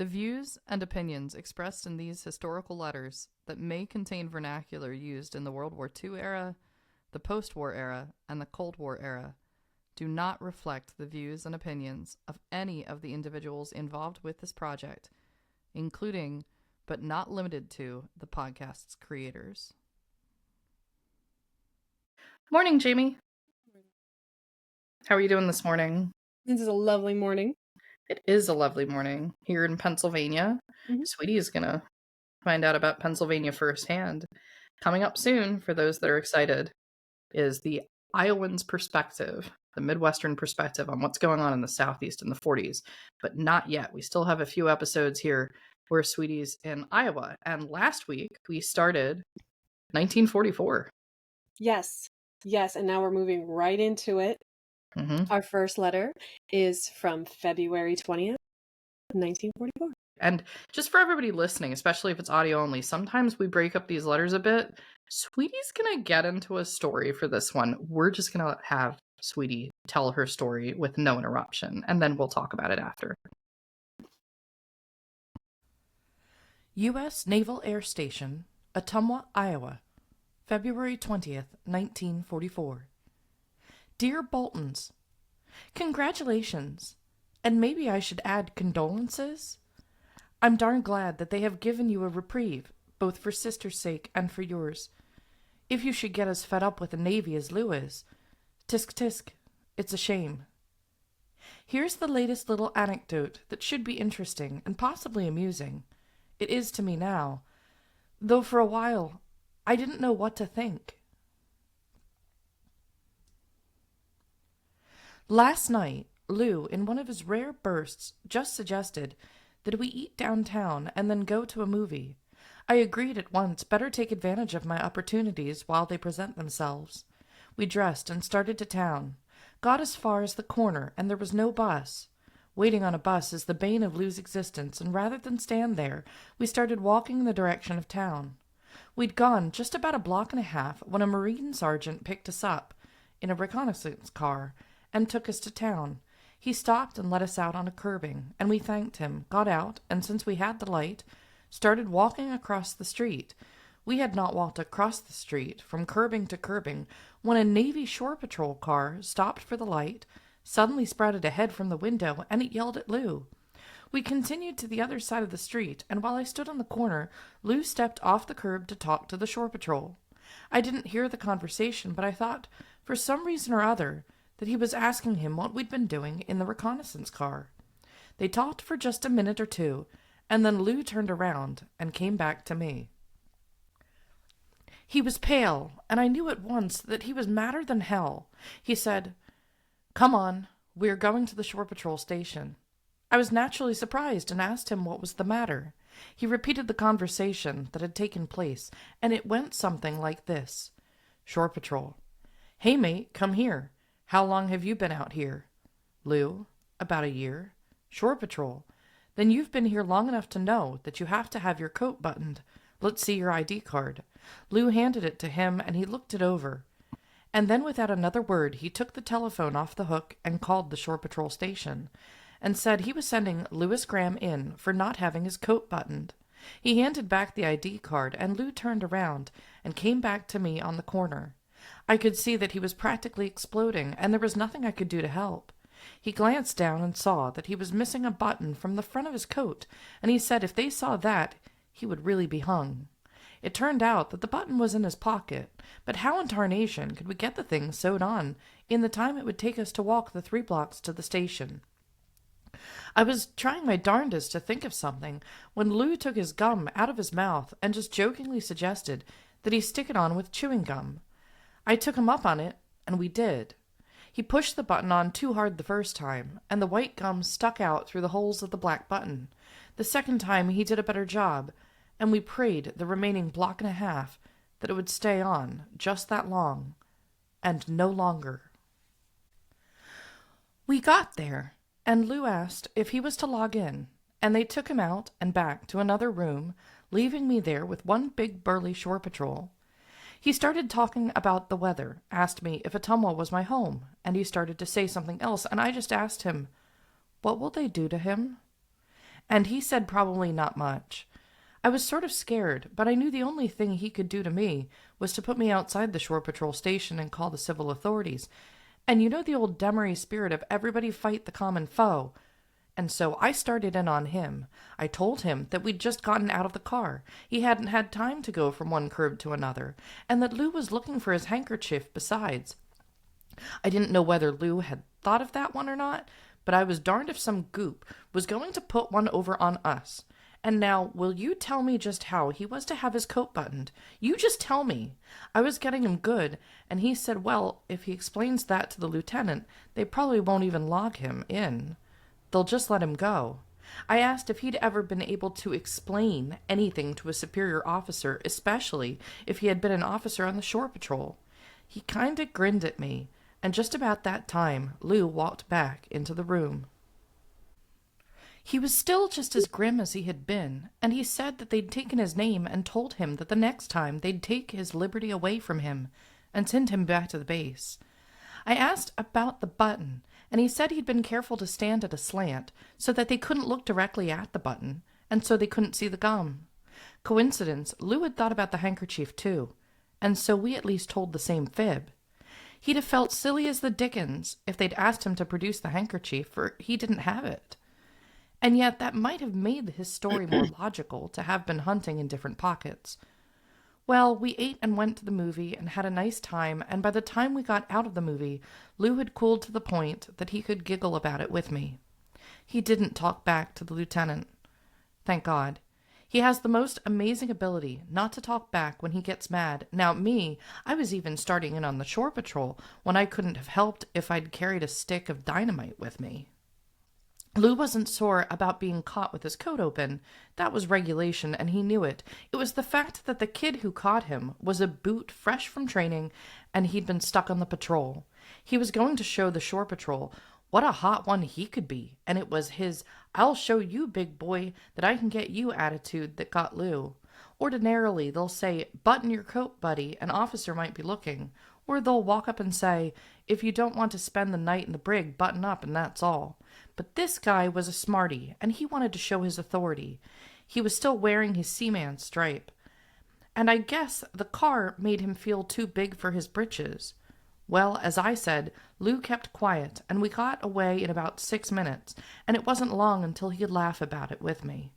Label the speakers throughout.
Speaker 1: The views and opinions expressed in these historical letters that may contain vernacular used in the World War II era, the post-war era, and the Cold War era do not reflect the views and opinions of any of the individuals involved with this project, including, but not limited to, the podcast's creators. Morning, Jamie. How are you doing this morning?
Speaker 2: This is a lovely morning.
Speaker 1: It is a lovely morning here in Pennsylvania.
Speaker 2: Mhm.
Speaker 1: Sweetie is going to find out about Pennsylvania firsthand. Coming up soon, for those that are excited, is the Iowan's perspective, the Midwestern perspective on what's going on in the Southeast in the 40s. But not yet. We still have a few episodes here where Sweetie's in Iowa. And last week, we started 1944.
Speaker 2: Yes. And now we're moving right into it.
Speaker 1: Mm-hmm.
Speaker 2: Our first letter is from February 20th, 1944.
Speaker 1: And just for everybody listening, especially if it's audio only, sometimes we break up these letters a bit. Sweetie's going to get into a story for this one. We're just going to have Sweetie tell her story with no interruption, and then we'll talk about it after. U.S. Naval Air Station, Ottumwa, Iowa, February 20th, 1944. Dear Boltons, congratulations, and maybe I should add condolences. I'm darn glad that they have given you a reprieve, both for sister's sake and for yours. If you should get as fed up with the Navy as Lou is, tisk tisk, it's a shame. Here's the latest little anecdote that should be interesting and possibly amusing. It is to me now, though for a while I didn't know what to think. Last night, Lou, in one of his rare bursts, just suggested that we eat downtown and then go to a movie. I agreed at once, better take advantage of my opportunities while they present themselves. We dressed and started to town, got as far as the corner, and there was no bus. Waiting on a bus is the bane of Lou's existence, and rather than stand there, we started walking in the direction of town. We'd gone just about a block and a half when a Marine sergeant picked us up in a reconnaissance car and took us to town. He stopped and let us out on a curbing, and we thanked him, got out, and since we had the light, started walking across the street. We had not walked across the street, from curbing to curbing, when a Navy Shore Patrol car stopped for the light, suddenly sprouted ahead from the window, and it yelled at Lou. We continued to the other side of the street, and while I stood on the corner, Lou stepped off the curb to talk to the Shore Patrol. I didn't hear the conversation, but I thought, for some reason or other, that he was asking him what we'd been doing in the reconnaissance car. They talked for just a minute or two, and then Lou turned around and came back to me. He was pale, and I knew at once that he was madder than hell. He said, "Come on, we are going to the Shore Patrol station." I was naturally surprised and asked him what was the matter. He repeated the conversation that had taken place, and it went something like this. Shore Patrol: "Hey, mate, come here. How long have you been out here?" Lou: "About a year." Shore Patrol: "Then you've been here long enough to know that you have to have your coat buttoned. Let's see your ID card." Lou handed it to him, and he looked it over. And then without another word he took the telephone off the hook and called the Shore Patrol station, and said he was sending Louis Graham in for not having his coat buttoned. He handed back the ID card, and Lou turned around and came back to me on the corner. I could see that he was practically exploding, and there was nothing I could do to help. He glanced down and saw that he was missing a button from the front of his coat, and he said if they saw that, he would really be hung. It turned out that the button was in his pocket, but how in tarnation could we get the thing sewed on in the time it would take us to walk the 3 blocks to the station? I was trying my darndest to think of something when Lou took his gum out of his mouth and just jokingly suggested that he stick it on with chewing gum. I took him up on it, and we did. He pushed the button on too hard the first time, and the white gum stuck out through the holes of the black button. The second time he did a better job, and we prayed the remaining block and a half that it would stay on just that long, and no longer. We got there, and Lou asked if he was to log in, and they took him out and back to another room, leaving me there with one big burly Shore Patrol. He started talking about the weather, asked me if Ottumwa was my home, and he started to say something else, and I just asked him, "What will they do to him?" and he said probably not much. I was sort of scared, but I knew the only thing he could do to me was to put me outside the shore patrol station and call the civil authorities. And you know the old Demaree spirit of everybody fight the common foe. And so I started in on him. I told him that we'd just gotten out of the car. He hadn't had time to go from one curb to another, and that Lou was looking for his handkerchief besides. I didn't know whether Lou had thought of that one or not, but I was darned if some goop was going to put one over on us. And now, will you tell me just how he was to have his coat buttoned? You just tell me. I was getting him good, and he said, well, if he explains that to the lieutenant, they probably won't even log him in. They'll just let him go. I asked if he'd ever been able to explain anything to a superior officer, especially if he had been an officer on the shore patrol. He kinda grinned at me, and just about that time, Lou walked back into the room. He was still just as grim as he had been, and he said that they'd taken his name and told him that the next time they'd take his liberty away from him and send him back to the base. I asked about the button, and he said he'd been careful to stand at a slant so that they couldn't look directly at the button, and so they couldn't see the gum. Coincidence, Lou had thought about the handkerchief too, and so we at least told the same fib. He'd have felt silly as the dickens if they'd asked him to produce the handkerchief, for he didn't have it. And yet that might have made his story more logical to have been hunting in different pockets. Well, we ate and went to the movie and had a nice time, and by the time we got out of the movie, Lou had cooled to the point that he could giggle about it with me. He didn't talk back to the lieutenant. Thank God. He has the most amazing ability not to talk back when he gets mad. Now me, I was even starting in on the shore patrol when I couldn't have helped if I'd carried a stick of dynamite with me. Lou wasn't sore about being caught with his coat open. That was regulation, and he knew it. It was the fact that the kid who caught him was a boot fresh from training, and he'd been stuck on the patrol. He was going to show the shore patrol what a hot one he could be, and it was his "I'll show you, big boy, that I can get you" attitude that got Lou. Ordinarily, they'll say, "Button your coat, buddy, an officer might be looking." Or they'll walk up and say, "If you don't want to spend the night in the brig, button up, and that's all." But this guy was a smarty, and he wanted to show his authority. He was still wearing his seaman stripe. And I guess the car made him feel too big for his britches. Well, as I said, Lou kept quiet, and we got away in about 6 minutes, and it wasn't long until he'd laugh about it with me.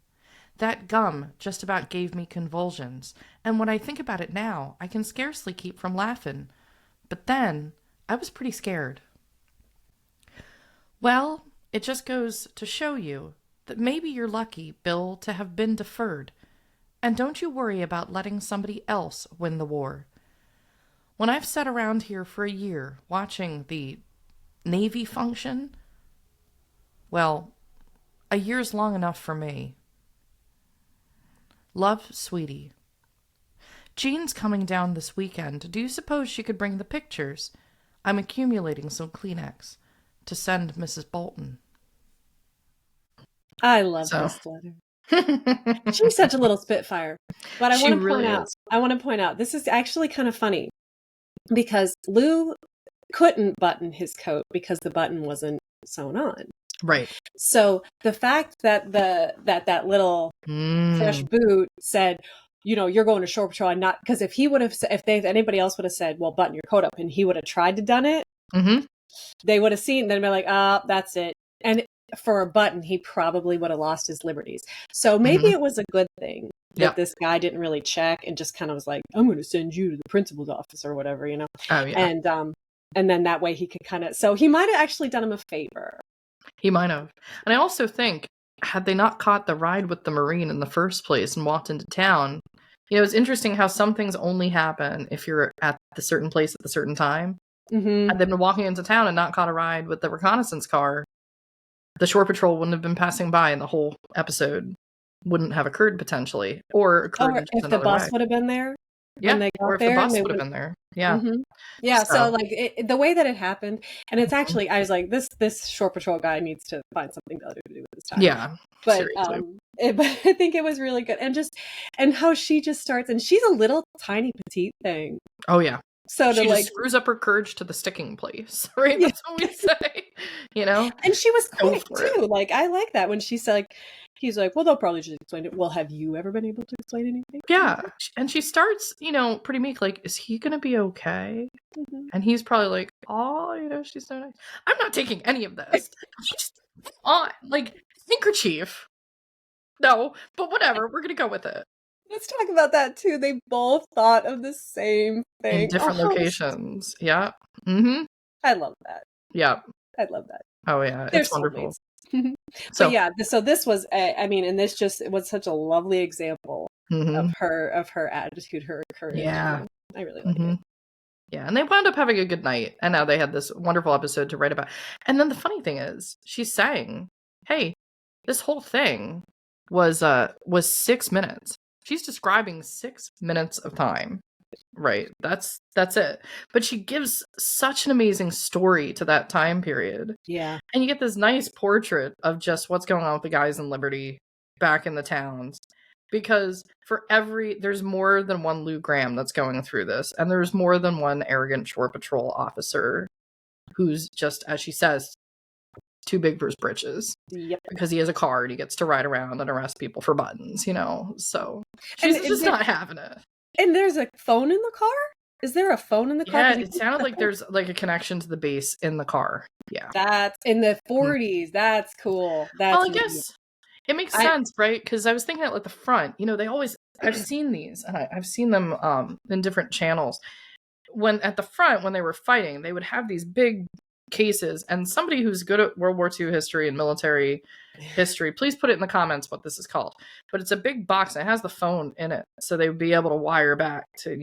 Speaker 1: That gum just about gave me convulsions, and when I think about it now, I can scarcely keep from laughing. But then, I was pretty scared. Well, it just goes to show you that maybe you're lucky, Bill, to have been deferred. And don't you worry about letting somebody else win the war. When I've sat around here for a year watching the Navy function, well, a year's long enough for me. Love, Sweetie. Jean's coming down this weekend. Do you suppose she could bring the pictures? I'm accumulating some Kleenex to send Mrs. Bolton.
Speaker 2: I love this letter. She's such a little spitfire. But I want to point out, this is actually kind of funny because Lou couldn't button his coat because the button wasn't sewn on.
Speaker 1: Right.
Speaker 2: So the fact that that little fresh boot said, you know, you're going to shore patrol, and not because if anybody else would have said, well, button your coat up, and he would have tried to done it, they would have seen, then be like, that's it. And for a button, he probably would have lost his liberties. So maybe it was a good thing that this guy didn't really check and just kind of was like, I'm going to send you to the principal's office or whatever, you know?
Speaker 1: Oh, yeah.
Speaker 2: And then that way he could kind of, so he might have actually done him a favor.
Speaker 1: He might have. And I also think, had they not caught the ride with the Marine in the first place and walked into town, you know, it's interesting how some things only happen if you're at the certain place at the certain time. Had they been walking into town and not caught a ride with the reconnaissance car, the shore patrol wouldn't have been passing by and the whole episode wouldn't have occurred potentially. Or occurred
Speaker 2: if the bus would have been there.
Speaker 1: Yeah, or if the bus would have been there. Yeah.
Speaker 2: Yeah, so like the way that it happened, and it's actually, I was like, this shore patrol guy needs to find something better to do with his time.
Speaker 1: Yeah,
Speaker 2: but but I think it was really good, and how she just starts, and she's a little tiny petite thing.
Speaker 1: Oh yeah.
Speaker 2: So
Speaker 1: she just screws up her courage to the sticking place, right? That's what we say, you know.
Speaker 2: And she was quick too. Like I like that when she's like, He's like, well, they'll probably just explain it. Well, have you ever been able to explain anything?
Speaker 1: Yeah. And she starts, pretty meek, like, is he going to be okay?
Speaker 2: Mm-hmm.
Speaker 1: And he's probably like, oh, she's so nice. I'm not taking any of this. Just on, like, handkerchief. No, but whatever. We're going to go with it.
Speaker 2: Let's talk about that too. They both thought of the same thing.
Speaker 1: In different locations. Yeah. Mm-hmm.
Speaker 2: I love that.
Speaker 1: Yeah.
Speaker 2: I love that.
Speaker 1: Oh, yeah.
Speaker 2: They're
Speaker 1: It's wonderful.
Speaker 2: But yeah, so this was, and this just it was such a lovely example of her attitude, her courage.
Speaker 1: Yeah.
Speaker 2: I really like it.
Speaker 1: Yeah, and they wound up having a good night, and now they had this wonderful episode to write about. And then the funny thing is, she's saying, "Hey, this whole thing was 6 minutes." She's describing 6 minutes of time. Right. That's it. But she gives such an amazing story to that time period.
Speaker 2: Yeah.
Speaker 1: And you get this nice portrait of just what's going on with the guys in Liberty back in the towns. Because there's more than one Lou Graham that's going through this. And there's more than one arrogant shore patrol officer who's just, as she says, too big for his britches.
Speaker 2: Yep.
Speaker 1: Because he has a car and he gets to ride around and arrest people for buttons, So she's just not having it.
Speaker 2: And there's a phone in the car? Is there a phone in the car?
Speaker 1: Yeah, it sounded like there's like a connection to the base in the car. Yeah.
Speaker 2: That's in the 40s. That's cool. That's
Speaker 1: I guess it makes sense, right? Because I was thinking at the front, they always, I've seen these and I've seen them in different channels. When at the front, when they were fighting, they would have these big cases, and somebody who's good at World War II history and military history, please put it in the comments what this is called. But it's a big box and it has the phone in it, so they would be able to wire back to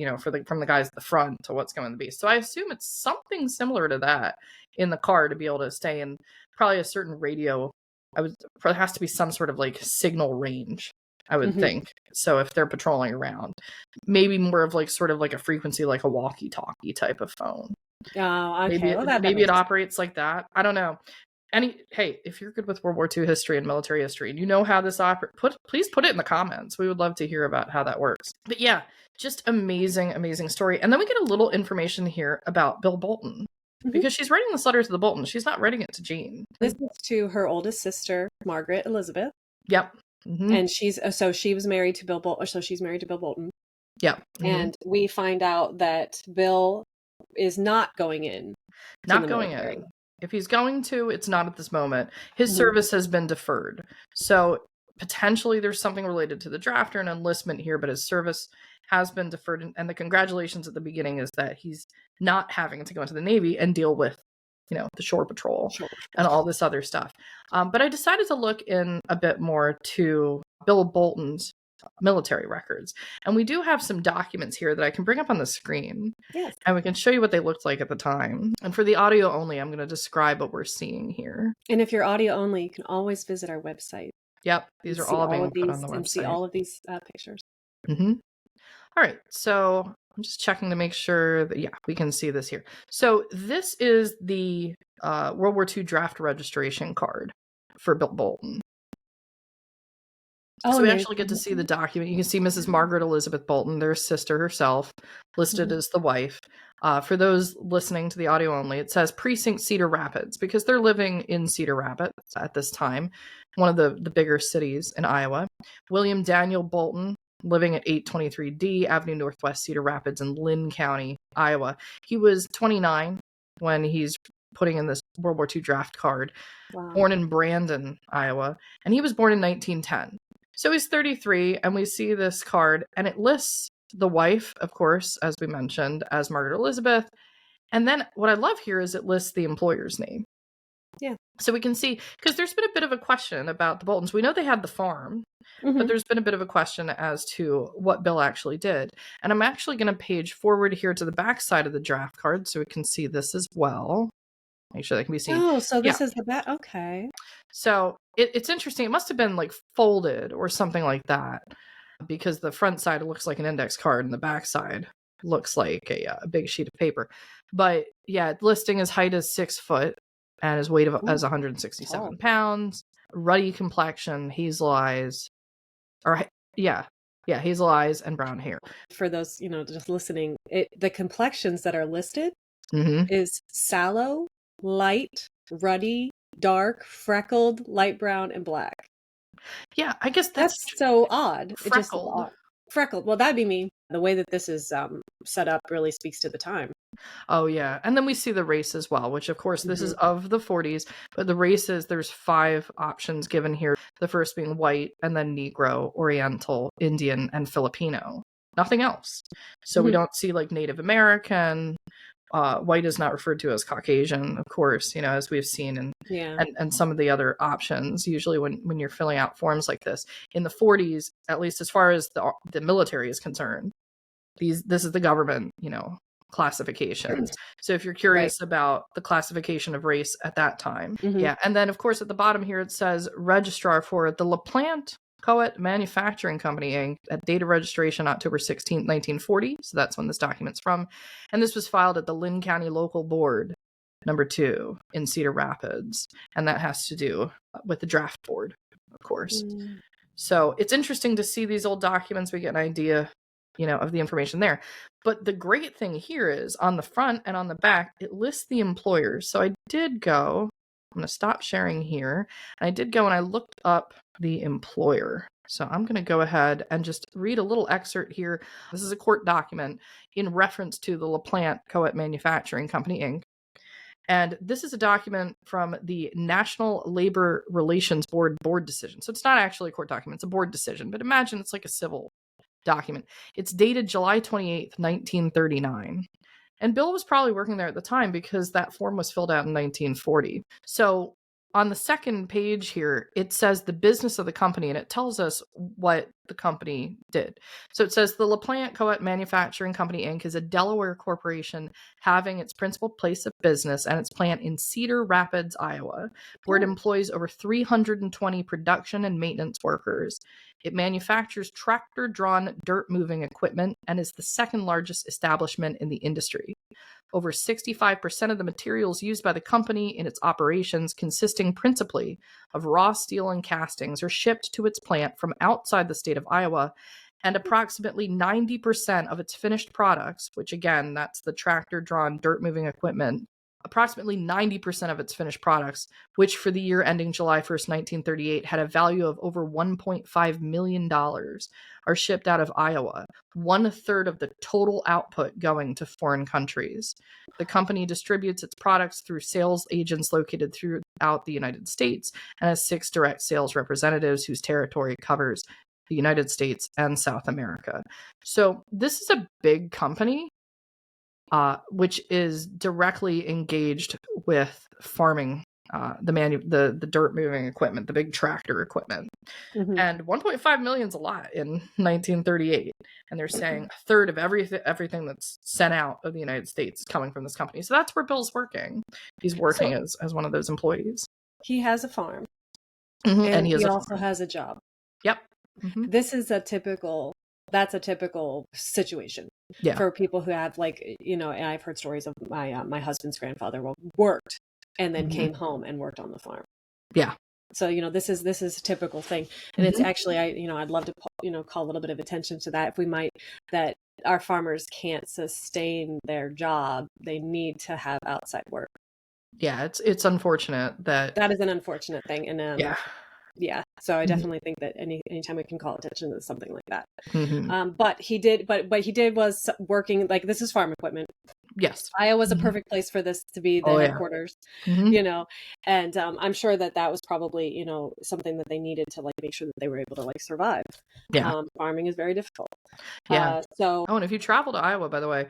Speaker 1: from the guys at the front to what's going to be. So I assume it's something similar to that in the car to be able to stay in probably a certain radio. There has to be some sort of like signal range, I would think. So if they're patrolling around, maybe more of like sort of like a frequency, like a walkie-talkie type of phone.
Speaker 2: Oh, okay.
Speaker 1: Maybe it operates like that. I don't know. Hey, if you're good with World War II history and military history, and you know how this operates, please put it in the comments. We would love to hear about how that works. But yeah, just amazing, amazing story. And then we get a little information here about Bill Bolton, because she's writing this letter to the Boltons. She's not writing it to Jean.
Speaker 2: This is to her oldest sister, Margaret Elizabeth.
Speaker 1: Yep.
Speaker 2: And she was married to Bill Bolton. So she's married to Bill Bolton.
Speaker 1: Yep.
Speaker 2: And we find out that Bill is not going in.
Speaker 1: Not going in. If he's going to, it's not at this moment. His service has been deferred. So potentially there's something related to the draft or an enlistment here, but his service has been deferred. And the congratulations at the beginning is that he's not having to go into the Navy and deal with, the shore patrol and all this other stuff. But I decided to look in a bit more to Bill Bolton's military records. And we do have some documents here that I can bring up on the screen.
Speaker 2: Yes.
Speaker 1: And we can show you what they looked like at the time. And for the audio only, I'm going to describe what we're seeing here.
Speaker 2: And if you're audio only, you can always visit our website.
Speaker 1: Yep. These are all being put on the website.
Speaker 2: And see all of these pictures.
Speaker 1: All right. So I'm just checking to make sure that, we can see this here. So this is the World War II draft registration card for Bill Bolton. So we actually get to see the document. You can see Mrs. Margaret Elizabeth Bolton, their sister herself, listed as the wife. For those listening to the audio only, it says Precinct Cedar Rapids, because they're living in Cedar Rapids at this time, one of the bigger cities in Iowa. William Daniel Bolton, living at 823D Avenue Northwest, Cedar Rapids in Lynn County, Iowa. He was 29 when he's putting in this World War II draft card. Wow. Born in Brandon, Iowa, and he was born in 1910. So he's 33, and we see this card, and it lists the wife, of course, as we mentioned, as Margaret Elizabeth. And then what I love here is it lists the employer's name.
Speaker 2: Yeah.
Speaker 1: So we can see, because there's been a bit of a question about the Boltons. We know they had the farm, but there's been a bit of a question as to what Bill actually did. And I'm actually going to page forward here to the back side of the draft card so we can see this as well. Make sure that can be seen.
Speaker 2: Oh, so this is the back. Okay.
Speaker 1: So it's interesting. It must have been like folded or something like that, because the front side looks like an index card and the back side looks like a big sheet of paper. But yeah, listing his height as 6 foot and his weight as 167 pounds, ruddy complexion, hazel eyes, hazel eyes and brown hair.
Speaker 2: For those, just listening, the complexions that are listed is sallow, light, ruddy, dark, freckled, light brown, and black.
Speaker 1: Yeah, I guess that's
Speaker 2: That's so odd. It just is
Speaker 1: freckled.
Speaker 2: odd. Freckled. Well, that'd be me. The way that this is set up really speaks to the time.
Speaker 1: Oh yeah, and then we see the race as well, which of course this is
Speaker 2: Mhm.
Speaker 1: of the 40s, but the races, there's 5 options given here. The first being white, and then Negro, Oriental, Indian, and Filipino. Nothing else. So we
Speaker 2: Mhm.
Speaker 1: don't see like Native American. White is not referred to as Caucasian, of course, as we've seen
Speaker 2: Yeah.
Speaker 1: and some of the other options. Usually when you're filling out forms like this in the 40s, at least as far as the military is concerned, this is the government, classifications. So if you're
Speaker 2: Right.
Speaker 1: curious about the classification of race at that time,
Speaker 2: Mhm.
Speaker 1: yeah. And then of course at the bottom here it says registrar for the LaPlante Coet Manufacturing Company Inc. at date of registration October 16th, 1940. So that's when this document's from. And this was filed at the Lynn County Local Board number 2 in Cedar Rapids. And that has to do with the draft board, of course.
Speaker 2: Mm.
Speaker 1: So it's interesting to see these old documents. We get an idea, of the information there. But the great thing here is on the front and on the back, it lists the employers. So I did go, I'm going to stop sharing here. And I did go and I looked up the employer. So I'm going to go ahead and just read a little excerpt here. This is a court document in reference to the LaPlante Coet Manufacturing Company, Inc. And this is a document from the National Labor Relations Board decision. So it's not actually a court document, it's a board decision. But imagine it's like a civil document. It's dated July 28th, 1939. And Bill was probably working there at the time because that form was filled out in 1940. So on the second page here, it says the business of the company, and it tells us what the company did. So it says the LaPlante Coet Manufacturing Company, Inc. is a Delaware corporation having its principal place of business and its plant in Cedar Rapids, Iowa, where it employs over 320 production and maintenance workers. It manufactures tractor-drawn dirt-moving equipment and is the second largest establishment in the industry. Over 65% of the materials used by the company in its operations, consisting principally of raw steel and castings, are shipped to its plant from outside the state of Iowa, and approximately 90% of its finished products, which again, that's the tractor-drawn dirt-moving equipment, approximately 90% of its finished products, which for the year ending July 1st, 1938, had a value of over $1.5 million, are shipped out of Iowa, 1/3 of the total output going to foreign countries. The company distributes its products through sales agents located throughout the United States and has 6 direct sales representatives whose territory covers the United States and South America. So this is a big company, which is directly engaged with farming, the dirt moving equipment, the big tractor equipment.
Speaker 2: Mhm.
Speaker 1: And 1.5 million is a lot in 1938. And they're saying 1/3 of everything that's sent out of the United States is coming from this company. So that's where Bill's working. He's working
Speaker 2: So
Speaker 1: as one of those employees.
Speaker 2: he has a farm,
Speaker 1: And
Speaker 2: and
Speaker 1: he has
Speaker 2: he
Speaker 1: a
Speaker 2: also
Speaker 1: farm.
Speaker 2: has a job.
Speaker 1: Yep. Hmm.
Speaker 2: This is that's a typical situation
Speaker 1: Yeah.
Speaker 2: for people who have, like, and I've heard stories of my husband's grandfather worked and then
Speaker 1: Mhm.
Speaker 2: came home and worked on the farm.
Speaker 1: Yeah.
Speaker 2: So, this is a typical thing. And it's
Speaker 1: Mhm.
Speaker 2: actually, I'd love to, call a little bit of attention to that, if we might, that our farmers can't sustain their job. They need to have outside work.
Speaker 1: Yeah, it's unfortunate that.
Speaker 2: That is an unfortunate thing. And,
Speaker 1: Yeah.
Speaker 2: yeah. So I
Speaker 1: Mhm.
Speaker 2: definitely think that anytime we can call attention to something like that.
Speaker 1: Mhm.
Speaker 2: But he did, but he did was working, like, this is farm equipment.
Speaker 1: Yes.
Speaker 2: Iowa's a
Speaker 1: Mhm.
Speaker 2: perfect place for this to be the
Speaker 1: Oh yeah.
Speaker 2: headquarters,
Speaker 1: Mhm.
Speaker 2: and I'm sure that was probably, something that they needed to, like, make sure that they were able to, like, survive.
Speaker 1: Yeah.
Speaker 2: Farming is very difficult.
Speaker 1: Yeah.
Speaker 2: So
Speaker 1: Oh, and if you travel to Iowa, by the way,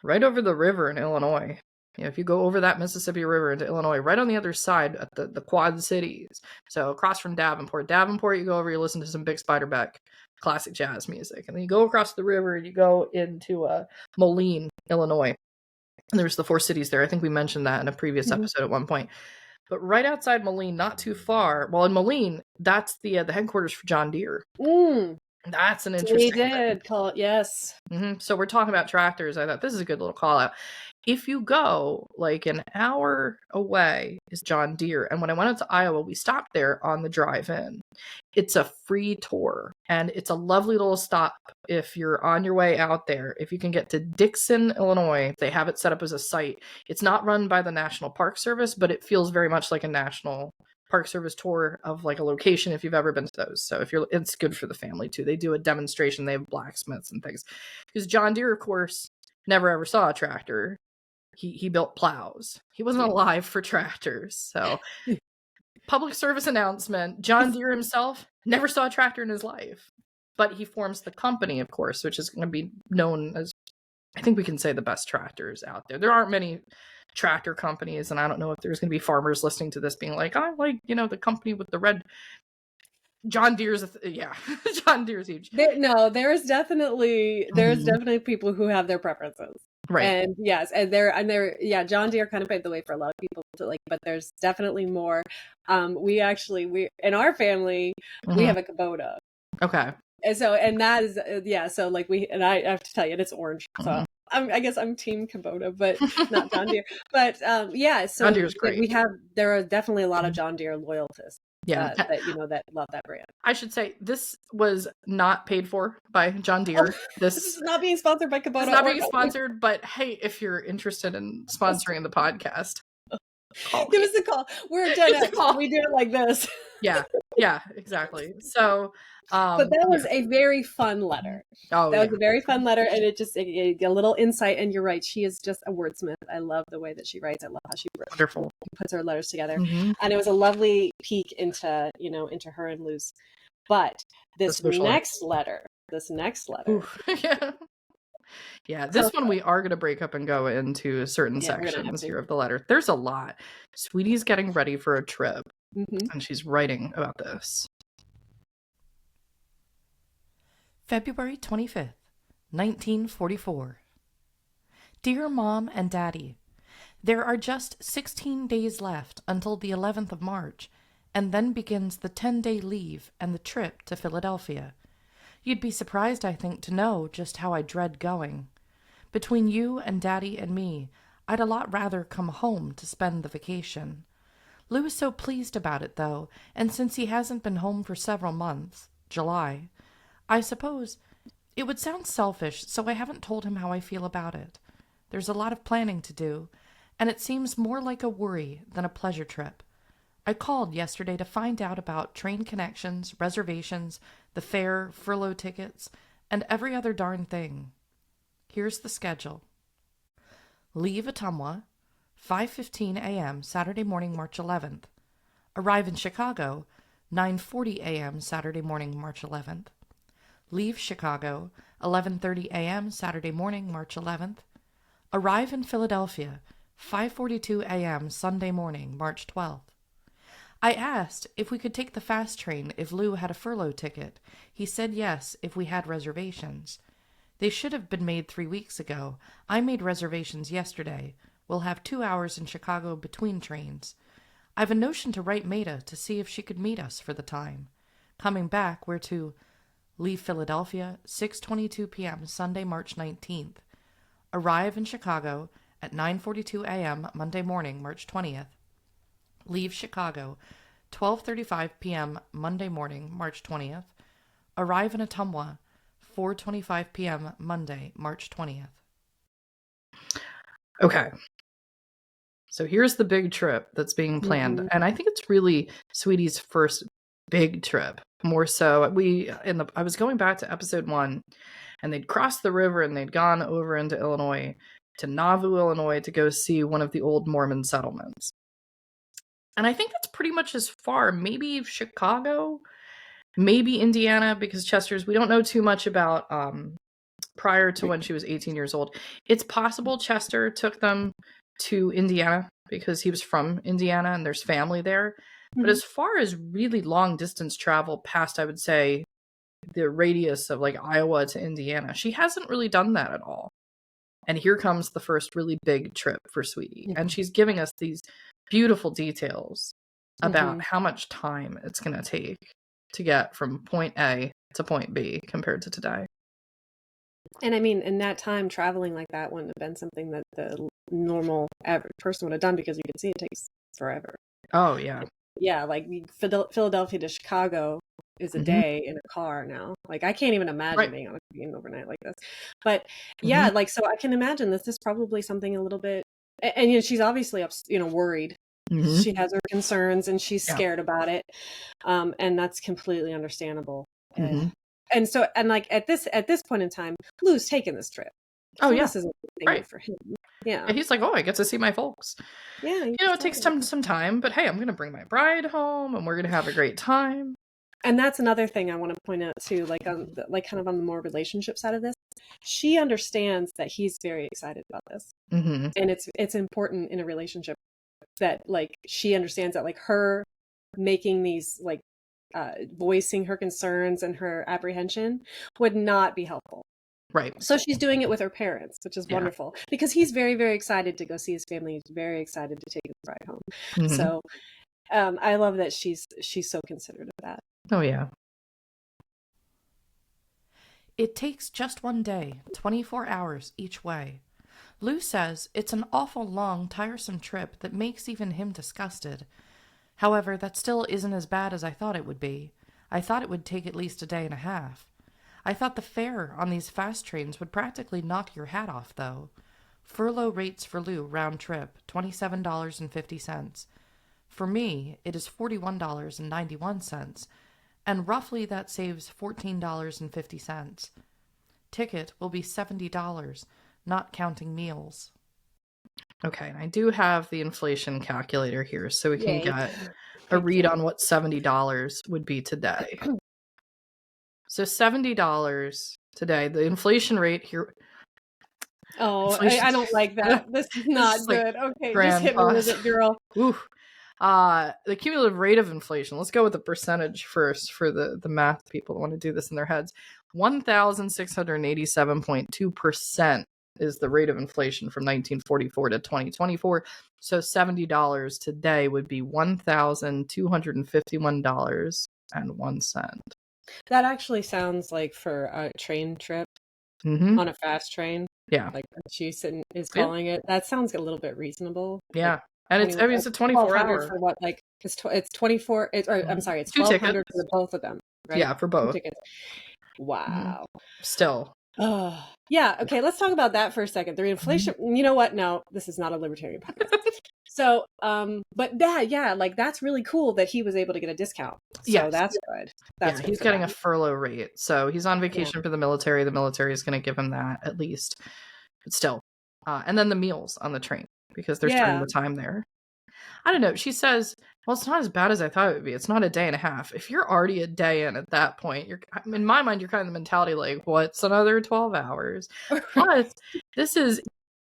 Speaker 1: right over the river in Illinois, if you go over that Mississippi River into Illinois, right on the other side at the Quad Cities, so across from Davenport. Davenport, you go over, you listen to some Big Spider Beck classic jazz music, and then you go across the river and you go into Moline, Illinois. And there's the 4 cities there. I think we mentioned that in a previous
Speaker 2: Mhm.
Speaker 1: episode at one point. But right outside Moline, not too far. Well, in Moline, that's the headquarters for John Deere.
Speaker 2: Mm,
Speaker 1: That's an
Speaker 2: we
Speaker 1: interesting thing.
Speaker 2: did call it, yes.
Speaker 1: So we're talking about tractors. I thought this is a good little call out. If you go like an hour away is John Deere. And when I went out to Iowa, we stopped there on the drive in. It's a free tour and it's a lovely little stop if you're on your way out there. If you can get to Dixon, Illinois, they have it set up as a site. It's not run by the National Park Service, but it feels very much like a national Park Service tour of like a location if you've ever been to those. So it's good for the family too. They do a demonstration. They have blacksmiths and things. Because John Deere, of course, never ever saw a tractor. He built plows. He wasn't alive for tractors. So public service announcement, John Deere himself never saw a tractor in his life. But he forms the company, of course, which is going to be known as, I think we can say, the best tractors out there. There aren't many tractor companies, and I don't know if there's going to be farmers listening to this being like, I like, the company with the red. John Deere's, John Deere's huge.
Speaker 2: There's definitely people who have their preferences.
Speaker 1: Right.
Speaker 2: And yes, and John Deere kind of paved the way for a lot of people to like, but there's definitely more. We in our family, we have a Kubota.
Speaker 1: Okay.
Speaker 2: And so, and that is, so like I have to tell you, it's orange. So I guess I'm team Kubota, but not John Deere. But so
Speaker 1: John Deere's great.
Speaker 2: There are definitely a lot of John Deere loyalists.
Speaker 1: Yeah.
Speaker 2: That love that brand.
Speaker 1: I should say this was not paid for by John Deere.
Speaker 2: This is not being sponsored by Kubota.
Speaker 1: It's not being sponsored, but hey, if you're interested in sponsoring the podcast,
Speaker 2: give us a call. We're Gen X. We do it like this.
Speaker 1: Yeah, exactly. So,
Speaker 2: but that was a very fun letter. That was a very fun letter, and it a little insight. And you're right, she is just a wordsmith. I love the way that she writes. I love how she puts her letters together, and it was a lovely peek into her and Lou's. But this next letter.
Speaker 1: Oof. This one we are going to break up and go into certain sections here of the letter. There's a lot. Sweetie's getting ready for a trip, and she's writing about this.
Speaker 3: February 25th, 1944. Dear Mom and Daddy, there are just 16 days left until the 11th of March, and then begins the 10-day leave and the trip to Philadelphia. You'd be surprised, I think, to know just how I dread going. Between you and Daddy and me, I'd a lot rather come home to spend the vacation. Lou is so pleased about it, though, and since he hasn't been home for several months, July, I suppose it would sound selfish, so I haven't told him how I feel about it. There's a lot of planning to do, and it seems more like a worry than a pleasure trip. I called yesterday to find out about train connections, reservations, the fare, furlough tickets, and every other darn thing. Here's the schedule. Leave Ottumwa, 5:15 a.m. Saturday morning, March 11th. Arrive in Chicago, 9:40 a.m. Saturday morning, March 11th. Leave Chicago, 11:30 a.m. Saturday morning, March 11th. Arrive in Philadelphia, 5:42 a.m. Sunday morning, March 12th. I asked if we could take the fast train if Lou had a furlough ticket. He said yes if we had reservations. They should have been made 3 weeks ago. I made reservations yesterday. We'll have 2 hours in Chicago between trains. I've a notion to write Maida to see if she could meet us for the time. Coming back, we're to leave Philadelphia, 6:22 p.m. Sunday, March 19th. Arrive in Chicago at 9:42 a.m. Monday morning, March 20th. Leave Chicago, 12:35 p.m. Monday morning, March 20th. Arrive in Ottumwa, 4:25 p.m. Monday, March 20th.
Speaker 1: Okay. So here's the big trip that's being planned. And I think it's really Sweetie's first big trip. More so, I was going back to episode 1, and they'd crossed the river and they'd gone over into Illinois, to Nauvoo, Illinois, to go see one of the old Mormon settlements. And I think that's pretty much as far. Maybe Chicago, maybe Indiana, because we don't know too much about prior to when she was 18 years old. It's possible Chester took them to Indiana because he was from Indiana and there's family there. But as far as really long distance travel past, I would say, the radius of like Iowa to Indiana, she hasn't really done that at all. And here comes the first really big trip for Sweetie. And she's giving us these beautiful details about how much time it's going to take to get from point A to point B compared to today.
Speaker 2: And I mean, in that time, traveling like that wouldn't have been something that the normal average person would have done, because you can see it takes forever.
Speaker 1: Oh, yeah.
Speaker 2: Yeah, like Philadelphia to Chicago is a day in a car now. Like, I can't even imagine being overnight like this. But yeah, like, so I can imagine this is probably something a little bit, and she's obviously worried
Speaker 3: Mm-hmm.
Speaker 2: She has her concerns and she's
Speaker 3: Yeah.
Speaker 2: scared about it. And that's completely understandable.
Speaker 3: Mm-hmm.
Speaker 2: And so, and like at this point in time, Lou's taking this trip.
Speaker 3: Oh,
Speaker 2: So
Speaker 3: yeah.
Speaker 2: this is a good thing
Speaker 3: Right.
Speaker 2: for him. Yeah.
Speaker 3: Yeah, he's like, oh, I get to see my folks.
Speaker 2: Yeah.
Speaker 3: It takes some time, but hey, I'm going to bring my bride home and we're going to have a great time.
Speaker 2: And that's another thing I want to point out too, like kind of on the more relationship side of this. She understands that he's very excited about this.
Speaker 3: Mm-hmm.
Speaker 2: And it's important in a relationship that like she understands that like her making these like voicing her concerns and her apprehension would not be helpful.
Speaker 3: Right.
Speaker 2: So she's doing it with her parents, which is wonderful because he's very, very excited to go see his family. He's very excited to take his bride home.
Speaker 3: Mm-hmm.
Speaker 2: So I love that she's so considerate of that.
Speaker 3: Oh, yeah.
Speaker 1: It takes just one day, 24 hours each way. Lou says it's an awful long, tiresome trip that makes even him disgusted. However, that still isn't as bad as I thought it would be. I thought it would take at least a day and a half. I thought the fare on these fast trains would practically knock your hat off, though. Furlough rates for Lou round trip, $27.50. For me, it is $41.91, and roughly that saves $14.50. Ticket will be $70, not counting meals.
Speaker 3: Okay, and I do have the inflation calculator here, so we can
Speaker 2: Yay.
Speaker 3: get a read on what $70 would be today. So $70 today, the inflation rate here.
Speaker 2: Oh,
Speaker 3: Inflation-
Speaker 2: I don't like that. This is not
Speaker 3: is like
Speaker 2: good. Okay,
Speaker 3: grand
Speaker 2: just hit me with
Speaker 3: pause.
Speaker 2: it, girl.
Speaker 3: Ooh. The cumulative rate of inflation. Let's go with the percentage first for the math people that want to do this in their heads. 1,687.2% is the rate of inflation from 1944 to 2024. So $70 today would be $1,251.01.
Speaker 2: That actually sounds like for a train trip
Speaker 3: Mm-hmm.
Speaker 2: on a fast train.
Speaker 3: Yeah.
Speaker 2: Like she is calling it. That sounds a little bit reasonable.
Speaker 3: Yeah.
Speaker 2: Like,
Speaker 3: And it's a 24-hour.
Speaker 2: for what? Like it's 24. I'm sorry, it's
Speaker 3: 2
Speaker 2: $1,200
Speaker 3: tickets.
Speaker 2: for both of them. Right?
Speaker 3: Yeah, for
Speaker 2: 2
Speaker 3: both.
Speaker 2: tickets. Wow.
Speaker 3: Still.
Speaker 2: Oh, yeah. Okay, let's talk about that for a second. The inflation. You know what? No, this is not a libertarian podcast. So, but yeah, like that's really cool that he was able to get a discount. So
Speaker 3: Yes.
Speaker 2: that's good. That's good
Speaker 3: he's
Speaker 2: for
Speaker 3: getting
Speaker 2: them.
Speaker 3: a furlough rate. So he's on vacation for the military. The military is going to give him that at least. But still. And then the meals on the train because they're spending the time there. I don't know. She says, well, it's not as bad as I thought it would be. It's not a day and a half. If you're already a day in at that point, you're in my mind, you're kind of the mentality like, what's another 12 hours? Plus, this is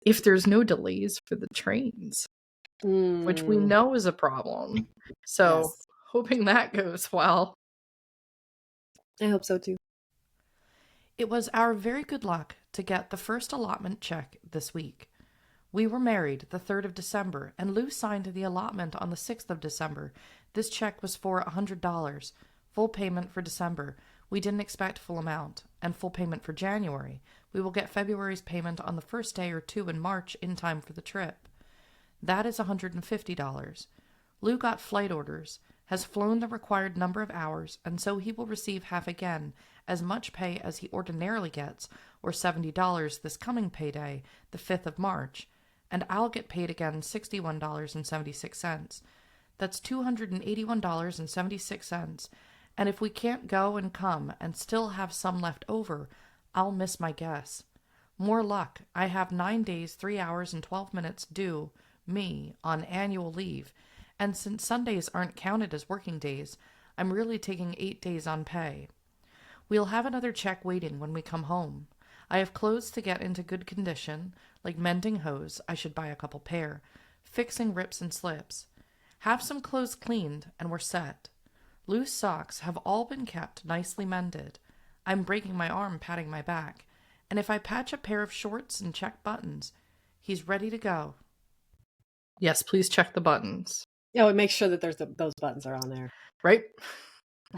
Speaker 3: if there's no delays for the trains, which we know is a problem. So hoping that goes well.
Speaker 2: I hope so too.
Speaker 1: It was our very good luck to get the first allotment check this week. We were married the 3rd of December, and Lou signed the allotment on the 6th of December. This check was for $100, full payment for December. We didn't expect full amount, and full payment for January. We will get February's payment on the first day or two in March in time for the trip. That is $150. Lou got flight orders, has flown the required number of hours, and so he will receive half again, as much pay as he ordinarily gets, or $70 this coming payday, the 5th of March. And I'll get paid again $61.76. That's $281.76. And if we can't go and come and still have some left over, I'll miss my guess. More luck, I have 9 days, 3 hours, and 12 minutes due me on annual leave. And since Sundays aren't counted as working days, I'm really taking 8 days on pay. We'll have another check waiting when we come home. I have clothes to get into good condition, like mending hose, I should buy a couple pair, fixing rips and slips. Have some clothes cleaned, and we're set. Loose socks have all been kept nicely mended. I'm breaking my arm patting my back, and if I patch a pair of shorts and check buttons, he's ready to go.
Speaker 3: Yes, please check the buttons.
Speaker 2: Yeah, make sure that those buttons are on there.
Speaker 3: Right?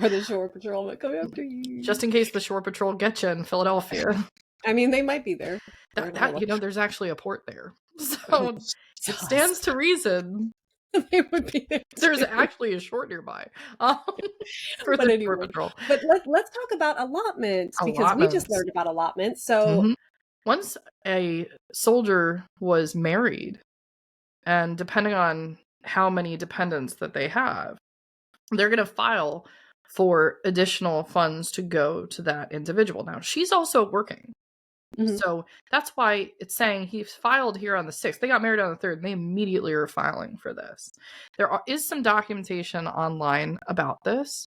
Speaker 2: Or the shore patrolman coming after you.
Speaker 3: Just in case the shore patrol gets you in Philadelphia.
Speaker 2: I mean, they might be there.
Speaker 3: There's actually a port there. So it stands to reason.
Speaker 2: They would be there.
Speaker 3: There's actually a short nearby for the shore patrol.
Speaker 2: But let's talk about allotments, because we just learned about allotments. So
Speaker 3: once a soldier was married, and depending on
Speaker 1: how many dependents that they have, they're going to file for additional funds to go to that individual. Now, she's also working.
Speaker 2: Mhm.
Speaker 1: So that's why it's saying he's filed here on the 6th. They got married on the 3rd, and they immediately are filing for this. There is some documentation online about this.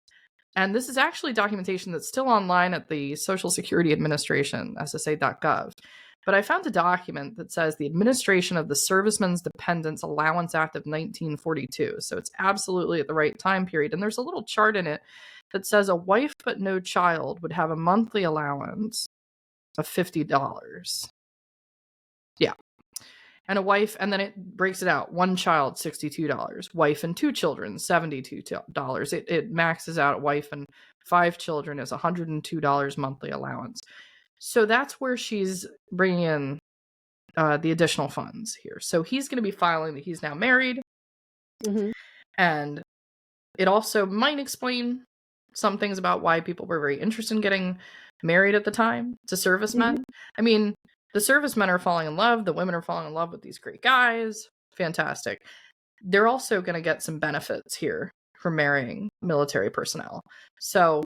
Speaker 1: And this is actually documentation that's still online at the Social Security Administration, SSA.gov. But I found a document that says the Administration of the Servicemen's Dependents Allowance Act of 1942. So it's absolutely at the right time period. And there's a little chart in it that says a wife but no child would have a monthly allowance of $50. Yeah. And a wife, and then it breaks it out. One child, $62. Wife and 2 children, $72. It maxes out. Wife and 5 children is $102 monthly allowance. So that's where she's bringing in the additional funds here. So he's going to be filing that he's now married.
Speaker 2: Mhm.
Speaker 1: And it also might explain some things about why people were very interested in getting married at the time to servicemen. I mean, the servicemen are falling in love. The women are falling in love with these great guys. Fantastic. They're also going to get some benefits here for marrying military personnel. So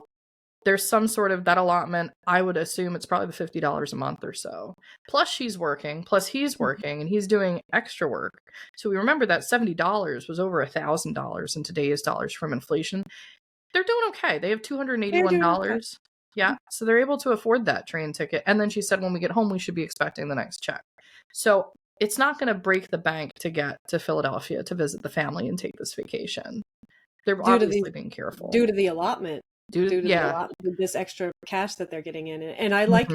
Speaker 1: there's some sort of that allotment. I would assume it's probably the $50 a month or so. Plus she's working, plus he's working, and he's doing extra work. So we remember that $70 was over $1,000 in today's dollars from inflation. They're doing okay. They have $281. Yeah, so they're able to afford that train ticket. And then she said, when we get home, we should be expecting the next check. So it's not going to break the bank to get to Philadelphia to visit the family and take this vacation. They're obviously being careful.
Speaker 2: Due to the allotment. Due to the allotment, this extra cash that they're getting in. And I like,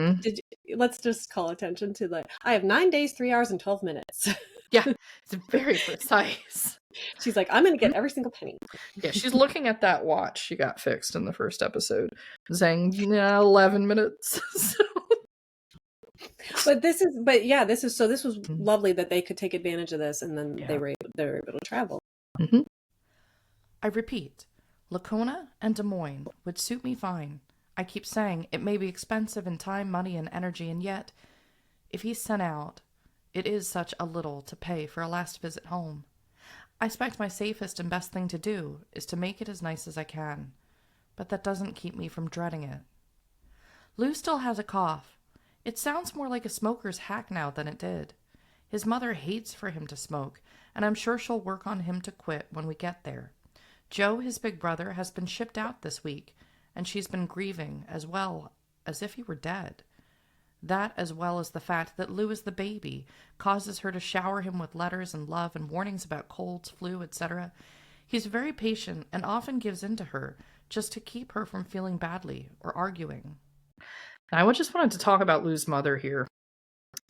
Speaker 2: let's just call attention to I have 9 days, 3 hours, and 12 minutes.
Speaker 1: Yeah, it's very precise.
Speaker 2: She's like, I'm going to get every single penny.
Speaker 1: Yeah, she's looking at that watch she got fixed in the first episode, saying, 11 minutes.
Speaker 2: This was lovely that they could take advantage of this, and then they were able to travel.
Speaker 3: Mm-hmm. I repeat, Lacona and Des Moines would suit me fine. I keep saying it may be expensive in time, money, and energy, and yet, if he's sent out, it is such a little to pay for a last visit home. I expect my safest and best thing to do is to make it as nice as I can, but that doesn't keep me from dreading it. Lou still has a cough. It sounds more like a smoker's hack now than it did. His mother hates for him to smoke, and I'm sure she'll work on him to quit when we get there. Joe, his big brother, has been shipped out this week, and she's been grieving as well as if he were dead. That, as well as the fact that Lou is the baby, causes her to shower him with letters and love and warnings about colds, flu, etc. He's very patient and often gives in to her just to keep her from feeling badly or arguing.
Speaker 1: I just wanted to talk about Lou's mother here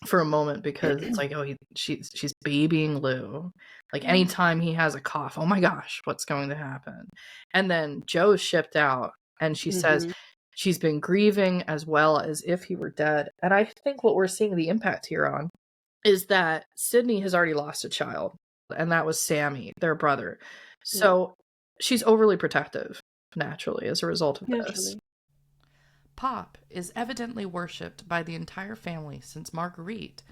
Speaker 1: for a moment, because it's like, she's babying Lou. Like, anytime he has a cough, oh my gosh, what's going to happen? And then Joe's shipped out, and she says she's been grieving as well as if he were dead. And I think what we're seeing the impact here on is that Sydney has already lost a child, and that was Sammy, their brother. So she's overly protective, naturally, as a result of this.
Speaker 3: Pop is evidently worshipped by the entire family since Marguerite,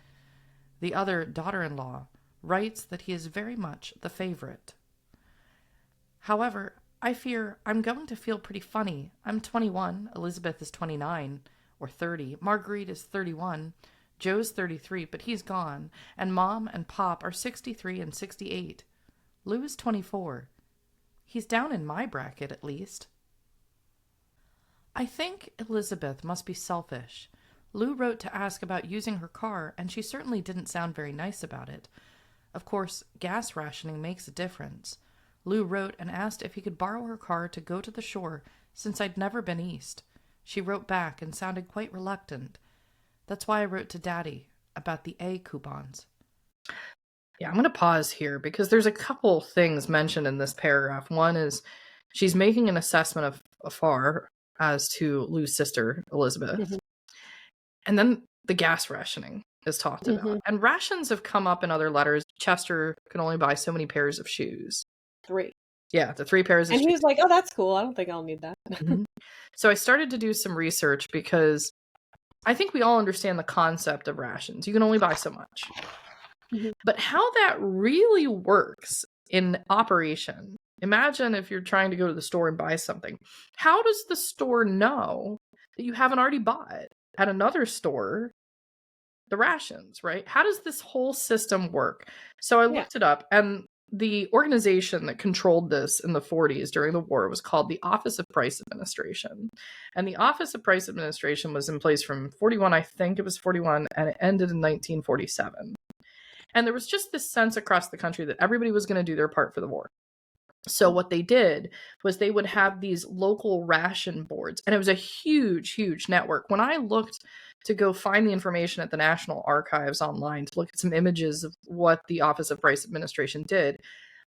Speaker 3: the other daughter-in-law, writes that he is very much the favorite. However, I fear I'm going to feel pretty funny. I'm 21, Elizabeth is 29, or 30, Marguerite is 31, Joe's 33, but he's gone, and Mom and Pop are 63 and 68. Lou is 24. He's down in my bracket, at least. I think Elizabeth must be selfish. Lou wrote to ask about using her car, and she certainly didn't sound very nice about it. Of course, gas rationing makes a difference. Lou wrote and asked if he could borrow her car to go to the shore, since I'd never been east. She wrote back and sounded quite reluctant. That's why I wrote to Daddy about the A coupons.
Speaker 1: Yeah, I'm going to pause here, because there's a couple things mentioned in this paragraph. One is she's making an assessment of afar as to Lou's sister, Elizabeth. And then the gas rationing is talked about. And rations have come up in other letters. Chester can only buy so many pairs of shoes.
Speaker 2: 3.
Speaker 1: Yeah, the 3 pairs of shoes.
Speaker 2: And he was like, oh, that's cool. I don't think I'll need that.
Speaker 1: So I started to do some research, because I think we all understand the concept of rations. You can only buy so much. But how that really works in operation. Imagine if you're trying to go to the store and buy something. How does the store know that you haven't already bought at another store the rations, right? How does this whole system work? So I looked it up, and the organization that controlled this in the 40s during the war was called the Office of Price Administration. And the Office of Price Administration was in place from 41, I think it was 41, and it ended in 1947. And there was just this sense across the country that everybody was going to do their part for the war. So what they did was they would have these local ration boards, and it was a huge, huge network. When I looked to go find the information at the National Archives online to look at some images of what the Office of Price Administration did,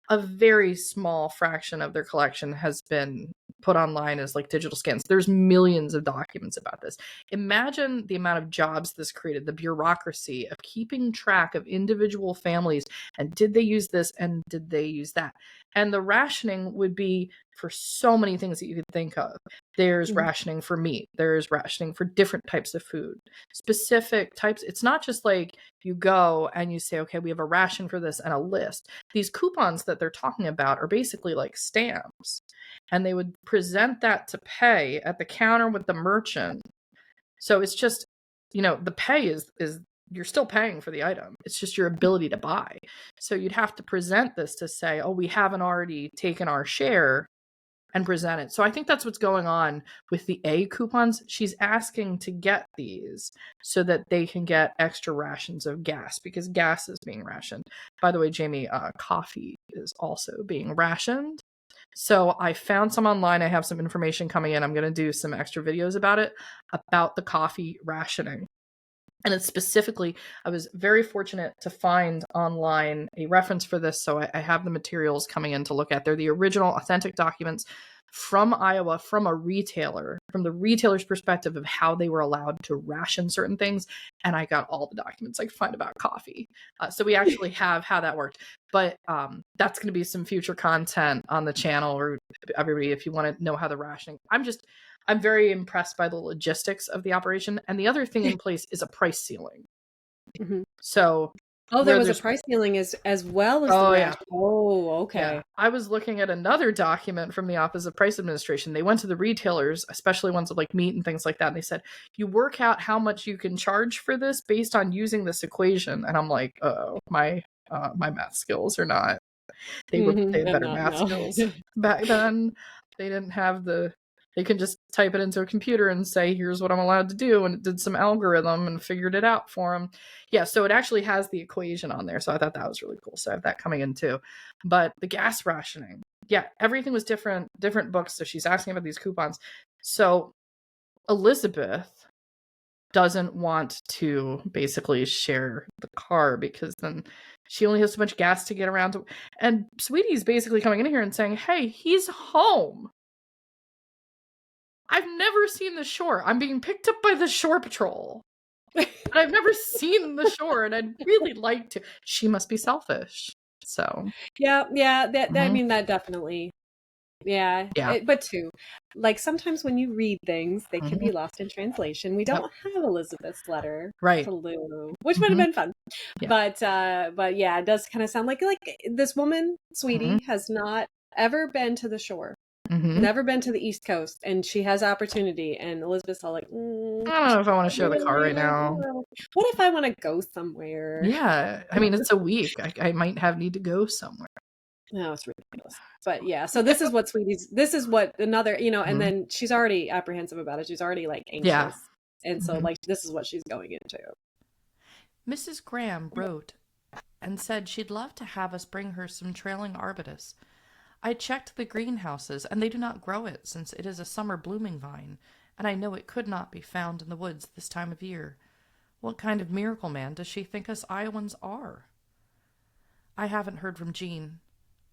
Speaker 1: a very small fraction of their collection has been put online as like digital scans. There's millions of documents about this. Imagine the amount of jobs this created, the bureaucracy of keeping track of individual families, and did they use this and did they use that? And the rationing would be for so many things that you could think of. There's rationing for meat. There's rationing for different types of food, specific types. It's not just like you go and you say, okay, we have a ration for this and a list. These coupons that they're talking about are basically like stamps, and they would present that to pay at the counter with the merchant. So it's just, the pay is you're still paying for the item. It's just your ability to buy. So you'd have to present this to say, oh, we haven't already taken our share, and present it. So I think that's what's going on with the A coupons. She's asking to get these so that they can get extra rations of gas, because gas is being rationed. By the way, Jamie, coffee is also being rationed. So I found some online. I have some information coming in. I'm going to do some extra videos about it, about the coffee rationing. And it's specifically, I was very fortunate to find online a reference for this. So I have the materials coming in to look at. They're the original authentic documents from Iowa, from a retailer, from the retailer's perspective of how they were allowed to ration certain things. And I got all the documents I could find about coffee. So we actually have how that worked. But that's going to be some future content on the channel, or everybody, if you want to know how the rationing. I'm very impressed by the logistics of the operation. And the other thing in place is a price ceiling. So
Speaker 2: there was a price ceiling as well as the ration. Oh, okay.
Speaker 1: Yeah. I was looking at another document from the Office of Price Administration. They went to the retailers, especially ones with like meat and things like that, and they said, you work out how much you can charge for this based on using this equation. And I'm like, my math skills are not. They had better math skills back then. They didn't have they can just type it into a computer and say, here's what I'm allowed to do. And it did some algorithm and figured it out for them. Yeah, so it actually has the equation on there. So I thought that was really cool. So I have that coming in too. But the gas rationing, everything was different books. So she's asking about these coupons. So Elizabeth doesn't want to basically share the car, because then she only has so much gas to get around to. And Sweetie's basically coming in here and saying, hey, he's home. I've never seen the shore. I'm being picked up by the shore patrol. But I've never seen the shore, and I'd really like to. She must be selfish. So
Speaker 2: yeah, I mean, that definitely. Yeah. But too, like, sometimes when you read things, they can be lost in translation. We don't have Elizabeth's letter to Lou, which would have been fun. But yeah, it does kind of sound like this woman, Sweetie, has not ever been to the shore. Never been to the East Coast, and she has opportunity, and Elizabeth's all like, I
Speaker 1: don't know if I want to share the car right now.
Speaker 2: What if I want to go somewhere?
Speaker 1: Yeah, I mean, it's a week. I might need to go somewhere.
Speaker 2: No, it's ridiculous. But yeah, so this is what another, and then she's already apprehensive about it. She's already like anxious. Yeah. And so like, this is what she's going into.
Speaker 3: Mrs. Graham wrote and said she'd love to have us bring her some trailing arbutus. I checked the greenhouses, and they do not grow it, since it is a summer blooming vine, and I know it could not be found in the woods this time of year. What kind of miracle man does she think us Iowans are? I haven't heard from Jean.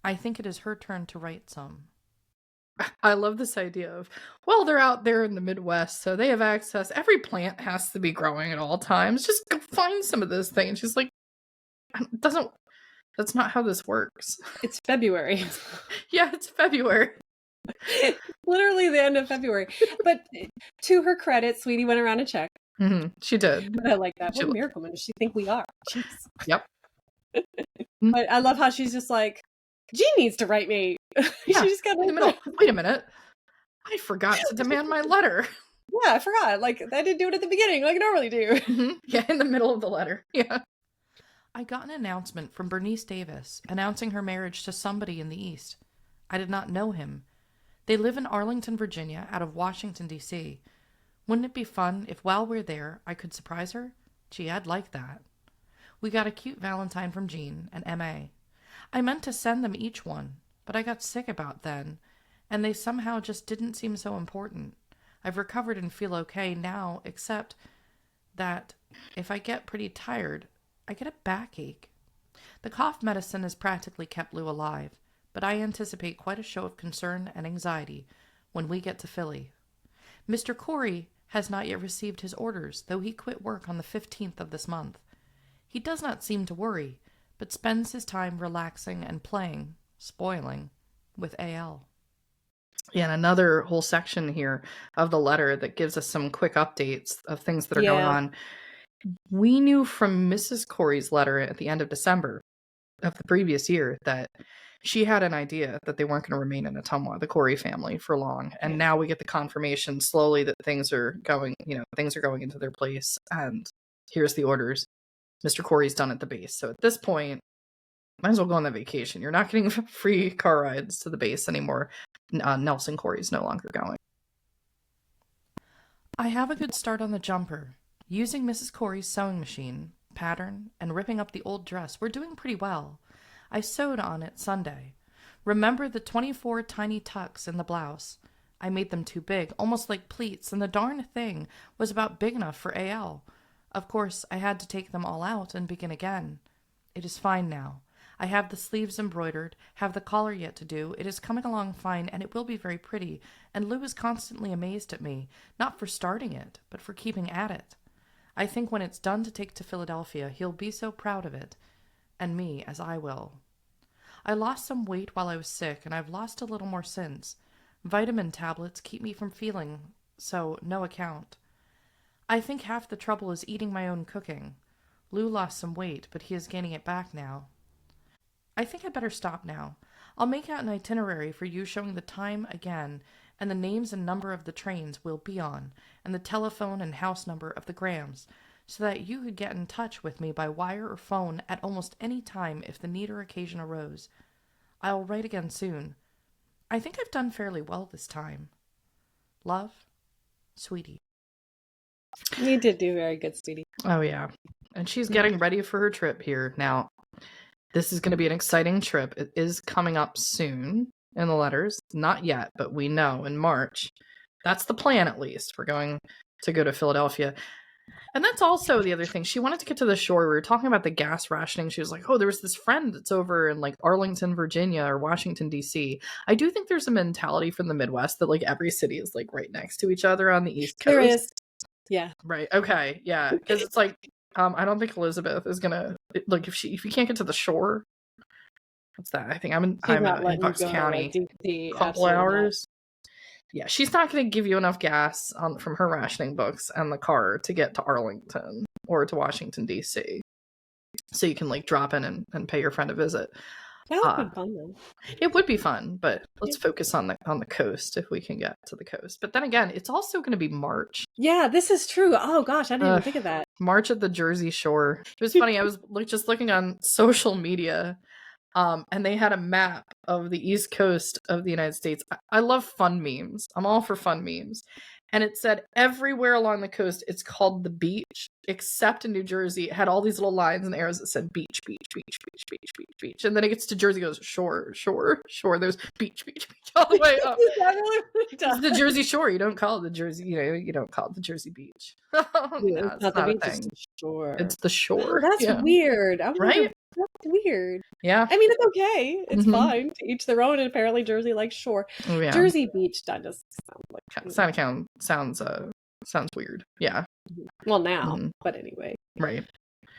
Speaker 3: I think it is her turn to write some.
Speaker 1: I love this idea of, well, they're out there in the Midwest, so they have access. Every plant has to be growing at all times. Just go find some of this thing. And she's like, that's not how this works.
Speaker 2: It's February.
Speaker 1: Yeah, it's February.
Speaker 2: Literally the end of February. But to her credit, Sweetie went around and checked.
Speaker 1: She did.
Speaker 2: I like that. What miracle man does she think we are? Jeez.
Speaker 1: Yep.
Speaker 2: But I love how she's just like, Jean needs to write me. She
Speaker 1: Yeah,
Speaker 2: just got
Speaker 1: in the middle. Wait a minute. I forgot to demand my letter.
Speaker 2: Yeah, I forgot. Like, I didn't do it at the beginning like I normally do.
Speaker 1: Yeah, in the middle of the letter. Yeah. I got an announcement from Bernice Davis announcing her marriage to somebody in the East. I did not know him. They live in Arlington, Virginia, out of Washington, D.C. Wouldn't it be fun if while we're there I could surprise her? Gee, I'd like that. We got a cute Valentine from Jean and M.A. I meant to send them each one, but I got sick about then, and they somehow just didn't seem so important. I've recovered and feel okay now, except that if I get pretty tired, I get a backache. The cough medicine has practically kept Lou alive, but I anticipate quite a show of concern and anxiety when we get to Philly. Mr. Corey has not yet received his orders, though he quit work on the 15th of this month. He does not seem to worry, but spends his time relaxing and playing, spoiling, with AL. Yeah, and another whole section here of the letter that gives us some quick updates of things that are going on. We knew from Mrs. Corey's letter at the end of December of the previous year that she had an idea that they weren't going to remain in Ottumwa, the Corey family, for long. And now we get the confirmation slowly that things are going into their place. And here's the orders. Mr. Corey's done at the base. So at this point, might as well go on that vacation. You're not getting free car rides to the base anymore. Nelson Corey's no longer going. I have a good start on the jumper. Using Mrs. Corey's sewing machine, pattern, and ripping up the old dress, we're doing pretty well. I sewed on it Sunday. Remember the 24 tiny tucks in the blouse? I made them too big, almost like pleats, and the darn thing was about big enough for AL. Of course, I had to take them all out and begin again. It is fine now. I have the sleeves embroidered, have the collar yet to do. It is coming along fine, and it will be very pretty, and Lou is constantly amazed at me, not for starting it, but for keeping at it. I think when it's done to take to Philadelphia, he'll be so proud of it, and me as I will. I lost some weight while I was sick, and I've lost a little more since. Vitamin tablets keep me from feeling so no account. I think half the trouble is eating my own cooking. Lou lost some weight, but he is gaining it back now. I think I'd better stop now. I'll make out an itinerary for you showing the time again, and the names and number of the trains we'll be on, and the telephone and house number of the Grahams, so that you could get in touch with me by wire or phone at almost any time if the need or occasion arose. I'll write again soon. I think I've done fairly well this time. Love, Sweetie.
Speaker 2: You did do very good, sweetie.
Speaker 1: Oh, yeah. And she's getting ready for her trip here. Now, this is going to be an exciting trip. It is coming up soon in the letters. Not yet, but we know in March. That's the plan, at least. We're going to go to Philadelphia. And that's also the other thing. She wanted to get to the shore. We were talking about the gas rationing. She was like, oh, there was this friend that's over in like Arlington, Virginia or Washington, D.C. I do think there's a mentality from the Midwest that like every city is like right next to each other on the East Coast.
Speaker 2: There is. Yeah.
Speaker 1: Right. Okay. Yeah. Because it's like, I don't think Elizabeth is gonna like if you can't get to the shore. What's that? I think I'm in Bucks County. A couple hours. Yeah, she's not going to give you enough gas from her rationing books and the car to get to Arlington or to Washington, D.C. So you can like drop in and pay your friend a visit.
Speaker 2: That would be fun though.
Speaker 1: It would be fun, but let's focus on the coast if we can get to the coast. But then again, it's also going to be March.
Speaker 2: Yeah, this is true. Oh gosh, I didn't even think of that.
Speaker 1: March at the Jersey Shore. It was funny. I was just looking on social media. And they had a map of the East Coast of the United States. I love fun memes. I'm all for fun memes. And it said everywhere along the coast, it's called the beach, except in New Jersey. It had all these little lines and arrows that said beach, beach, beach, beach, beach, beach, beach. And then it gets to Jersey, it goes shore, shore, shore. There's beach, beach, beach, all the way up. It's the Jersey Shore. You don't call it the Jersey, you don't call it the Jersey Beach. No, it's not a thing. It's the shore. It's the shore.
Speaker 2: Oh, that's weird.
Speaker 1: Right?
Speaker 2: That's weird.
Speaker 1: Yeah.
Speaker 2: I mean, it's okay. It's fine. To each their own. And apparently Jersey likes shore. Oh, yeah. Jersey Beach does sound like sounds weird. Yeah. Well, now, but anyway.
Speaker 1: Right.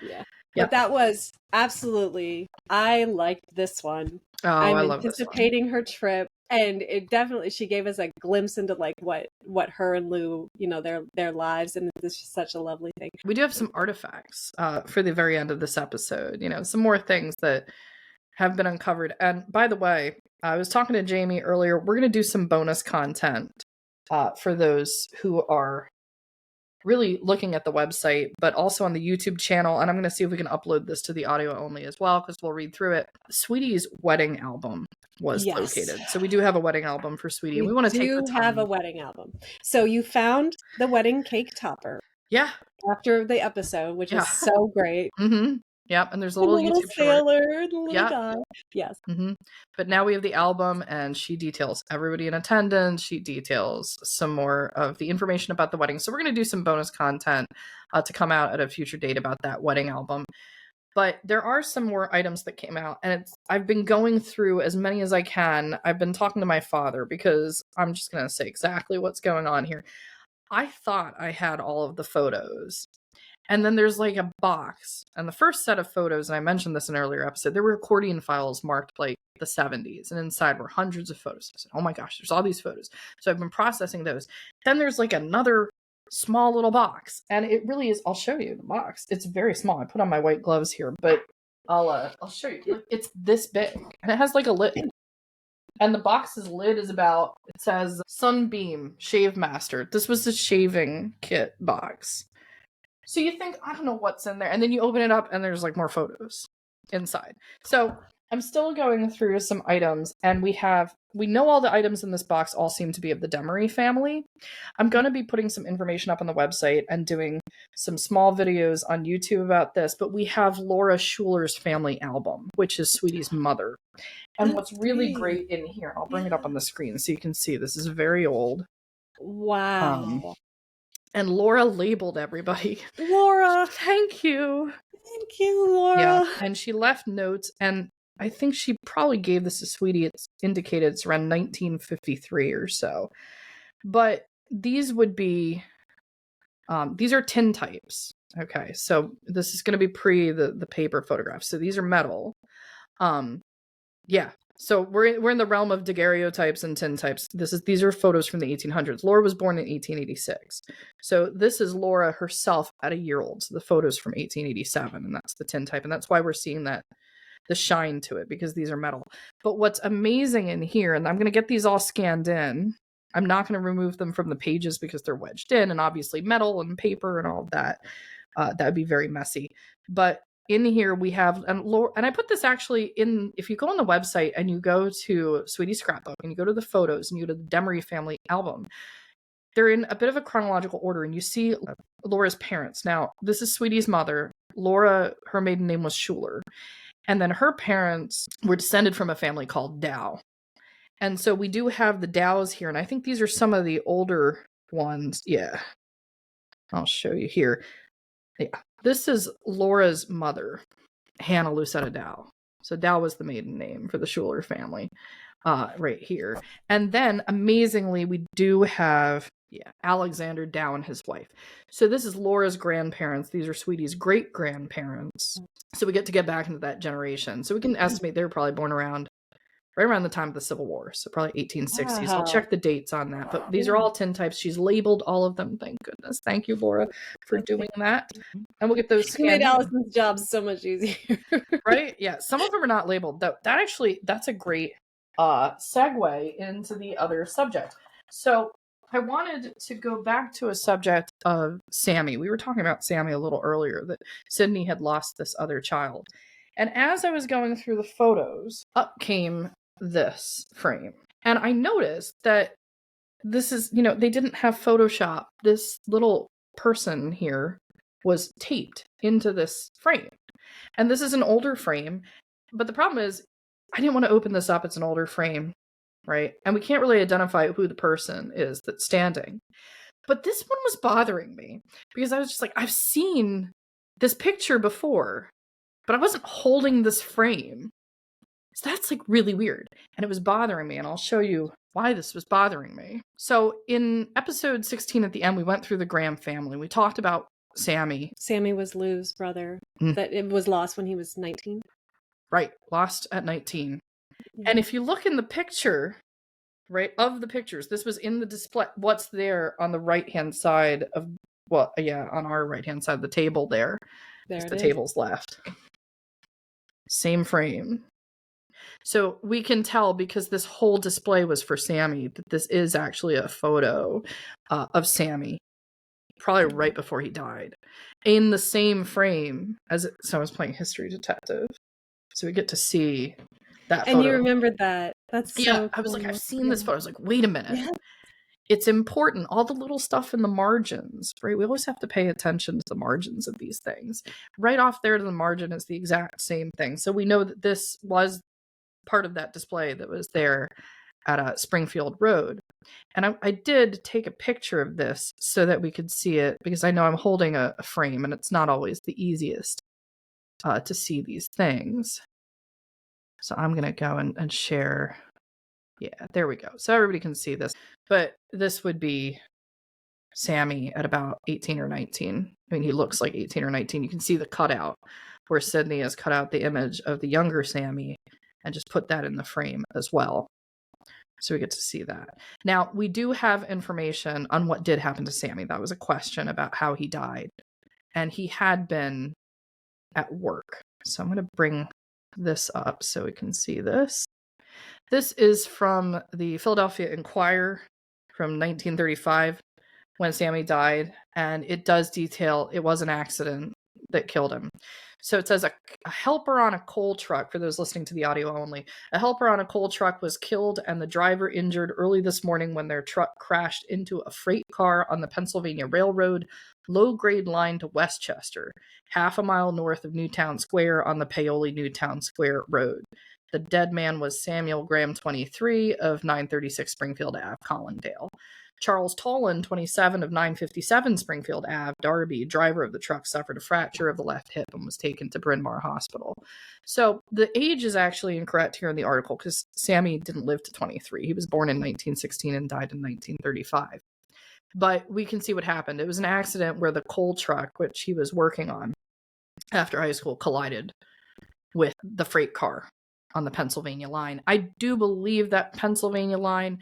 Speaker 2: Yeah. But that was absolutely. I liked this one.
Speaker 1: Oh, I love this one.
Speaker 2: I'm anticipating her trip, and it definitely she gave us a glimpse into like what her and Lou, their lives, and this is such a lovely thing.
Speaker 1: We do have some artifacts for the very end of this episode. Some more things that have been uncovered. And by the way, I was talking to Jamie earlier. We're going to do some bonus content for those who are really looking at the website, but also on the YouTube channel. And I'm going to see if we can upload this to the audio only as well, because we'll read through it. Sweetie's wedding album was located. So we do have a wedding album for Sweetie. We want to take the time.
Speaker 2: Have a wedding album. So you found the wedding cake topper.
Speaker 1: Yeah.
Speaker 2: After the episode, which is so great.
Speaker 1: Mm-hmm. Yep, and there's a little YouTube
Speaker 2: sailor, the little guy. Yes.
Speaker 1: Mm-hmm. But now we have the album, and she details everybody in attendance. She details some more of the information about the wedding. So we're going to do some bonus content to come out at a future date about that wedding album. But there are some more items that came out, and I've been going through as many as I can. I've been talking to my father, because I'm just going to say exactly what's going on here. I thought I had all of the photos. And then there's like a box. And the first set of photos, and I mentioned this in an earlier episode, there were accordion files marked like the 70s. And inside were hundreds of photos. I said, oh my gosh, there's all these photos. So I've been processing those. Then there's like another small little box. And it really is, I'll show you the box. It's very small. I put on my white gloves here, but I'll show you. It's this big. And it has like a lid. And the box's lid is about, it says Sunbeam Shave Master. This was the shaving kit box. So you think, I don't know what's in there. And then you open it up and there's like more photos inside. So I'm still going through some items, and we know all the items in this box all seem to be of the Demaree family. I'm going to be putting some information up on the website and doing some small videos on YouTube about this, but we have Laura Schuler's family album, which is Sweetie's mother. And what's really great in here, I'll bring it up on the screen so you can see, this is very old.
Speaker 2: Wow.
Speaker 1: And Laura labeled everybody.
Speaker 2: Laura!
Speaker 1: Thank you.
Speaker 2: Thank you, Laura.
Speaker 1: Yeah, and she left notes, and I think she probably gave this to Sweetie. It's indicated it's around 1953 or so. But these would be, these are tin types. Okay, so this is going to be pre the paper photographs. So these are metal. Yeah. So we're in the realm of daguerreotypes and tin types. These are photos from the 1800s. Laura was born in 1886. So this is Laura herself at a year old. So the photos from 1887, and that's the tin type. And that's why we're seeing that the shine to it, because these are metal. But what's amazing in here, and I'm going to get these all scanned in. I'm not going to remove them from the pages because they're wedged in, and obviously metal and paper and all of that. That would be very messy. But in here we have, and I put this actually in, if you go on the website and you go to Sweetie's scrapbook and you go to the photos and you go to the Demaree family album, they're in a bit of a chronological order, and you see Laura's parents. Now, this is Sweetie's mother. Laura, her maiden name was Schuler. And then her parents were descended from a family called Dow. And so we do have the Dows here, and I think these are some of the older ones. Yeah. I'll show you here. Yeah. This is Laura's mother, Hannah Lucetta Dow. So Dow was the maiden name for the Schuler family, right here. And then, amazingly, we do have Alexander Dow and his wife. So this is Laura's grandparents. These are Sweetie's great-grandparents. So we get back into that generation. So we can estimate they were probably born right around the time of the Civil War. So probably 1860s. I'll check the dates on that. But these are all tin types. She's labeled all of them. Thank goodness. Thank you, Laura, for doing that. And we'll get those scanned.
Speaker 2: You made Allison's job so much easier.
Speaker 1: Right? Yeah. Some of them are not labeled. That's a great segue into the other subject. So I wanted to go back to a subject of Sammy. We were talking about Sammy a little earlier, that Sydney had lost this other child. And as I was going through the photos, up came this frame. And I noticed that this is, they didn't have Photoshop. This little person here was taped into this frame. And this is an older frame. But the problem is, I didn't want to open this up. It's an older frame, right? And we can't really identify who the person is that's standing. But this one was bothering me, because I was just like, I've seen this picture before, but I wasn't holding this frame. So that's like really weird. And it was bothering me. And I'll show you why this was bothering me. So in episode 16 at the end, we went through the Graham family. We talked about Sammy.
Speaker 2: Sammy was Lou's brother. That it was lost when he was 19.
Speaker 1: Right. Lost at 19. Yeah. And if you look in the picture, right, of the pictures, this was in the display. What's there on the right-hand side of, on our right-hand side of the table there. There the table's left. Same frame. So we can tell, because this whole display was for Sammy, that this is actually a photo of Sammy, probably right before he died, in the same frame as it. So I was playing History Detective, so we get to see that
Speaker 2: And
Speaker 1: photo.
Speaker 2: you remembered that. That's so cool.
Speaker 1: I was like, I've seen this photo. I was like, wait a minute.
Speaker 2: Yeah.
Speaker 1: It's important. All the little stuff in the margins, right? We always have to pay attention to the margins of these things. Right off there to the margin is the exact same thing. So we know that this was part of that display that was there at Springfield Road. And I did take a picture of this so that we could see it, because I know I'm holding a frame and it's not always the easiest to see these things. So I'm going to go and share. Yeah, there we go. So everybody can see this. But this would be Sammy at about 18 or 19. I mean, he looks like 18 or 19. You can see the cutout where Sydney has cut out the image of the younger Sammy and just put that in the frame as well. So we get to see that. Now, we do have information on what did happen to Sammy. That was a question about how he died. And he had been at work. So I'm going to bring this up so we can see this. This is from the Philadelphia Inquirer from 1935 when Sammy died. And it does detail it was an accident that killed him. So it says a helper on a coal truck, for those listening to the audio only, a helper on a coal truck was killed and the driver injured early this morning when their truck crashed into a freight car on the Pennsylvania Railroad low-grade line to Westchester, half a mile north of Newtown Square on the Paoli-Newtown Square Road. The dead man was Samuel Graham, 23, of 936 Springfield Ave, Collindale. Charles Tolan, 27, of 957 Springfield Ave, Derby, driver of the truck, suffered a fracture of the left hip and was taken to Bryn Mawr Hospital. So the age is actually incorrect here in the article, because Sammy didn't live to 23. He was born in 1916 and died in 1935. But we can see what happened. It was an accident where the coal truck, which he was working on after high school, collided with the freight car on the Pennsylvania line. I do believe that Pennsylvania line,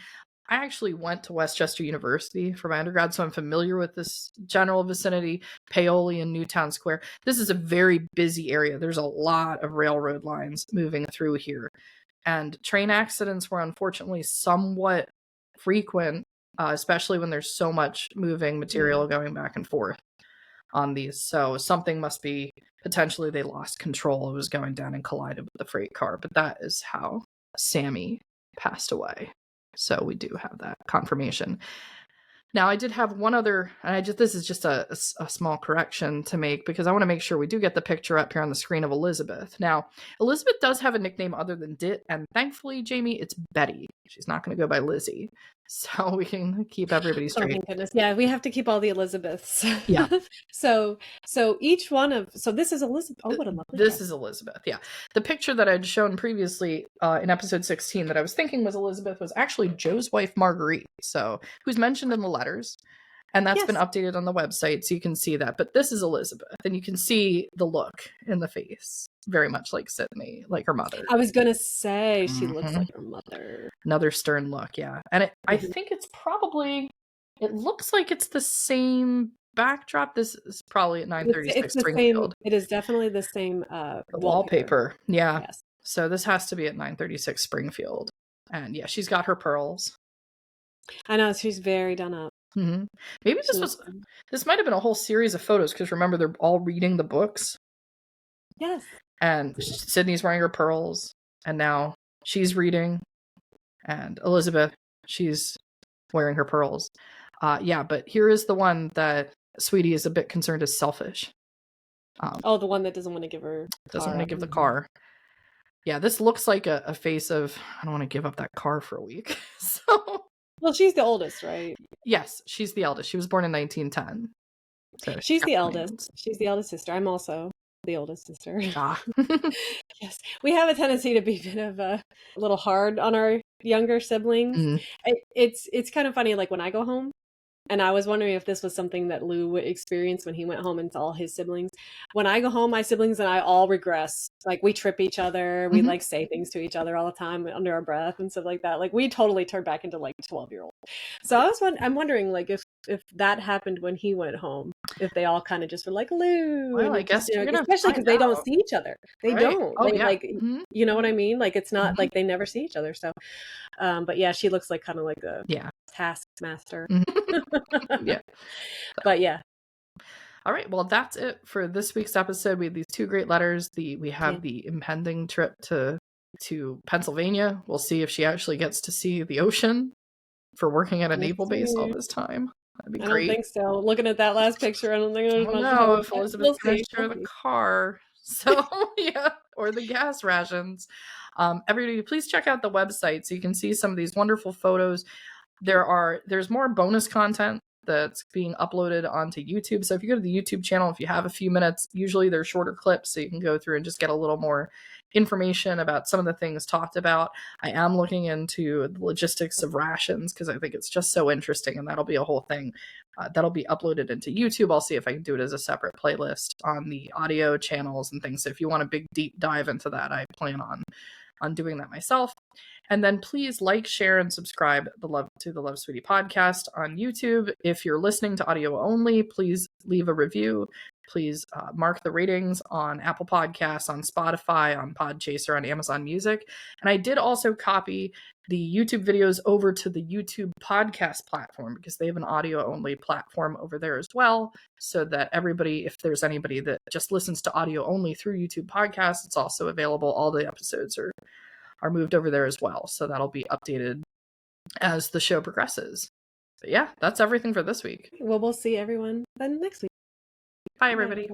Speaker 1: I actually went to Westchester University for my undergrad, so I'm familiar with this general vicinity, Paoli and Newtown Square. This is a very busy area. There's a lot of railroad lines moving through here. And train accidents were unfortunately somewhat frequent, especially when there's so much moving material going back and forth on these. So something must be, potentially they lost control. It was going down and collided with the freight car. But that is how Sammy passed away. So we do have that confirmation. Now, I did have one other, and this is just a small correction to make, because I want to make sure we do get the picture up here on the screen of Elizabeth. Now, Elizabeth does have a nickname other than Dit, and thankfully, Jamie, it's Betty. She's not going to go by Lizzie. So we can keep everybody straight.
Speaker 2: Oh, thank goodness. Yeah, we have to keep all the Elizabeths.
Speaker 1: Yeah.
Speaker 2: So each one of, so this is Elizabeth. Oh, what a lovely
Speaker 1: This is Elizabeth, yeah. The picture that I'd shown previously in episode 16 that I was thinking was Elizabeth was actually Joe's wife, Marguerite, so who's mentioned in the letters. And that's been updated on the website, so you can see that. But this is Elizabeth, and you can see the look in the face. Very much like Sydney, like her mother.
Speaker 2: I was going to say, she looks like her mother.
Speaker 1: Another stern look, yeah. And I think it's probably, it looks like it's the same backdrop. This is probably at 936 Springfield.
Speaker 2: It is definitely the same
Speaker 1: wallpaper. Yeah.
Speaker 2: Yes.
Speaker 1: So this has to be at 936 Springfield. And yeah, she's got her pearls.
Speaker 2: I know, she's very done up.
Speaker 1: Mm-hmm. Maybe this might have been a whole series of photos, because remember, they're all reading the books.
Speaker 2: Yes.
Speaker 1: And Sydney's wearing her pearls, and now she's reading, and Elizabeth, she's wearing her pearls. Yeah, but here is the one that Sweetie is a bit concerned is selfish.
Speaker 2: The one that doesn't want to give her
Speaker 1: doesn't want to give the car. Yeah, this looks like a face of, I don't want to give up that car for a week. So.
Speaker 2: Well, she's the oldest, right?
Speaker 1: Yes, she's the eldest. She was born in 1910. So
Speaker 2: she's the eldest. She's the eldest sister. I'm also the oldest sister. Yes. We have a tendency to be a bit of a little hard on our younger siblings. Mm-hmm. It's kind of funny, like when I go home, and I was wondering if this was something that Lou would experience when he went home and saw his siblings. When I go home, my siblings and I all regress. Like, we trip each other. We like say things to each other all the time under our breath and stuff like that. Like, we totally turn back into like 12-year-old. So I'm wondering, like, if that happened when he went home. if they all kind of just were like, Lou,
Speaker 1: Well,
Speaker 2: and
Speaker 1: I
Speaker 2: it just,
Speaker 1: guess you're gonna
Speaker 2: especially because
Speaker 1: find
Speaker 2: they don't
Speaker 1: out.
Speaker 2: see each other. They
Speaker 1: Right.
Speaker 2: don't.
Speaker 1: Oh,
Speaker 2: They
Speaker 1: yeah.
Speaker 2: like,
Speaker 1: Mhm.
Speaker 2: you know what I mean? Like, it's not
Speaker 1: Mhm.
Speaker 2: like they never see each other. So, but yeah, she looks like kind of like a
Speaker 1: Yeah.
Speaker 2: taskmaster.
Speaker 1: Yeah.
Speaker 2: But yeah.
Speaker 1: All right. Well, that's it for this week's episode. We have these 2 great letters. We have the impending trip to Pennsylvania. We'll see if she actually gets to see the ocean for working at a naval base all this time. That'd be
Speaker 2: I
Speaker 1: great.
Speaker 2: don't think so. Looking at that last picture, I don't think there's
Speaker 1: I don't
Speaker 2: much
Speaker 1: know
Speaker 2: hope.
Speaker 1: if
Speaker 2: But
Speaker 1: Elizabeth's
Speaker 2: we'll
Speaker 1: going to
Speaker 2: see.
Speaker 1: share the car. So, yeah, or the gas rations. Everybody, please check out the website so you can see some of these wonderful photos. There's more bonus content that's being uploaded onto YouTube. So if you go to the YouTube channel, if you have a few minutes, usually they're shorter clips, so you can go through and just get a little more information about some of the things talked about. I am looking into the logistics of rations because I think it's just so interesting, and that'll be a whole thing. That'll be uploaded into YouTube. I'll see if I can do it as a separate playlist on the audio channels and things. So if you want a big deep dive into that, I plan on doing that myself. And then please like, share, and subscribe to the Love Sweetie podcast on YouTube. If you're listening to audio only, please leave a review. Please mark the ratings on Apple Podcasts, on Spotify, on Podchaser, on Amazon Music. And I did also copy the YouTube videos over to the YouTube podcast platform because they have an audio only platform over there as well. So that everybody, if there's anybody that just listens to audio only through YouTube podcasts, it's also available. All the episodes are moved over there as well. So that'll be updated as the show progresses. But yeah, that's everything for this week.
Speaker 2: Well, we'll see everyone then next week.
Speaker 1: Bye, everybody.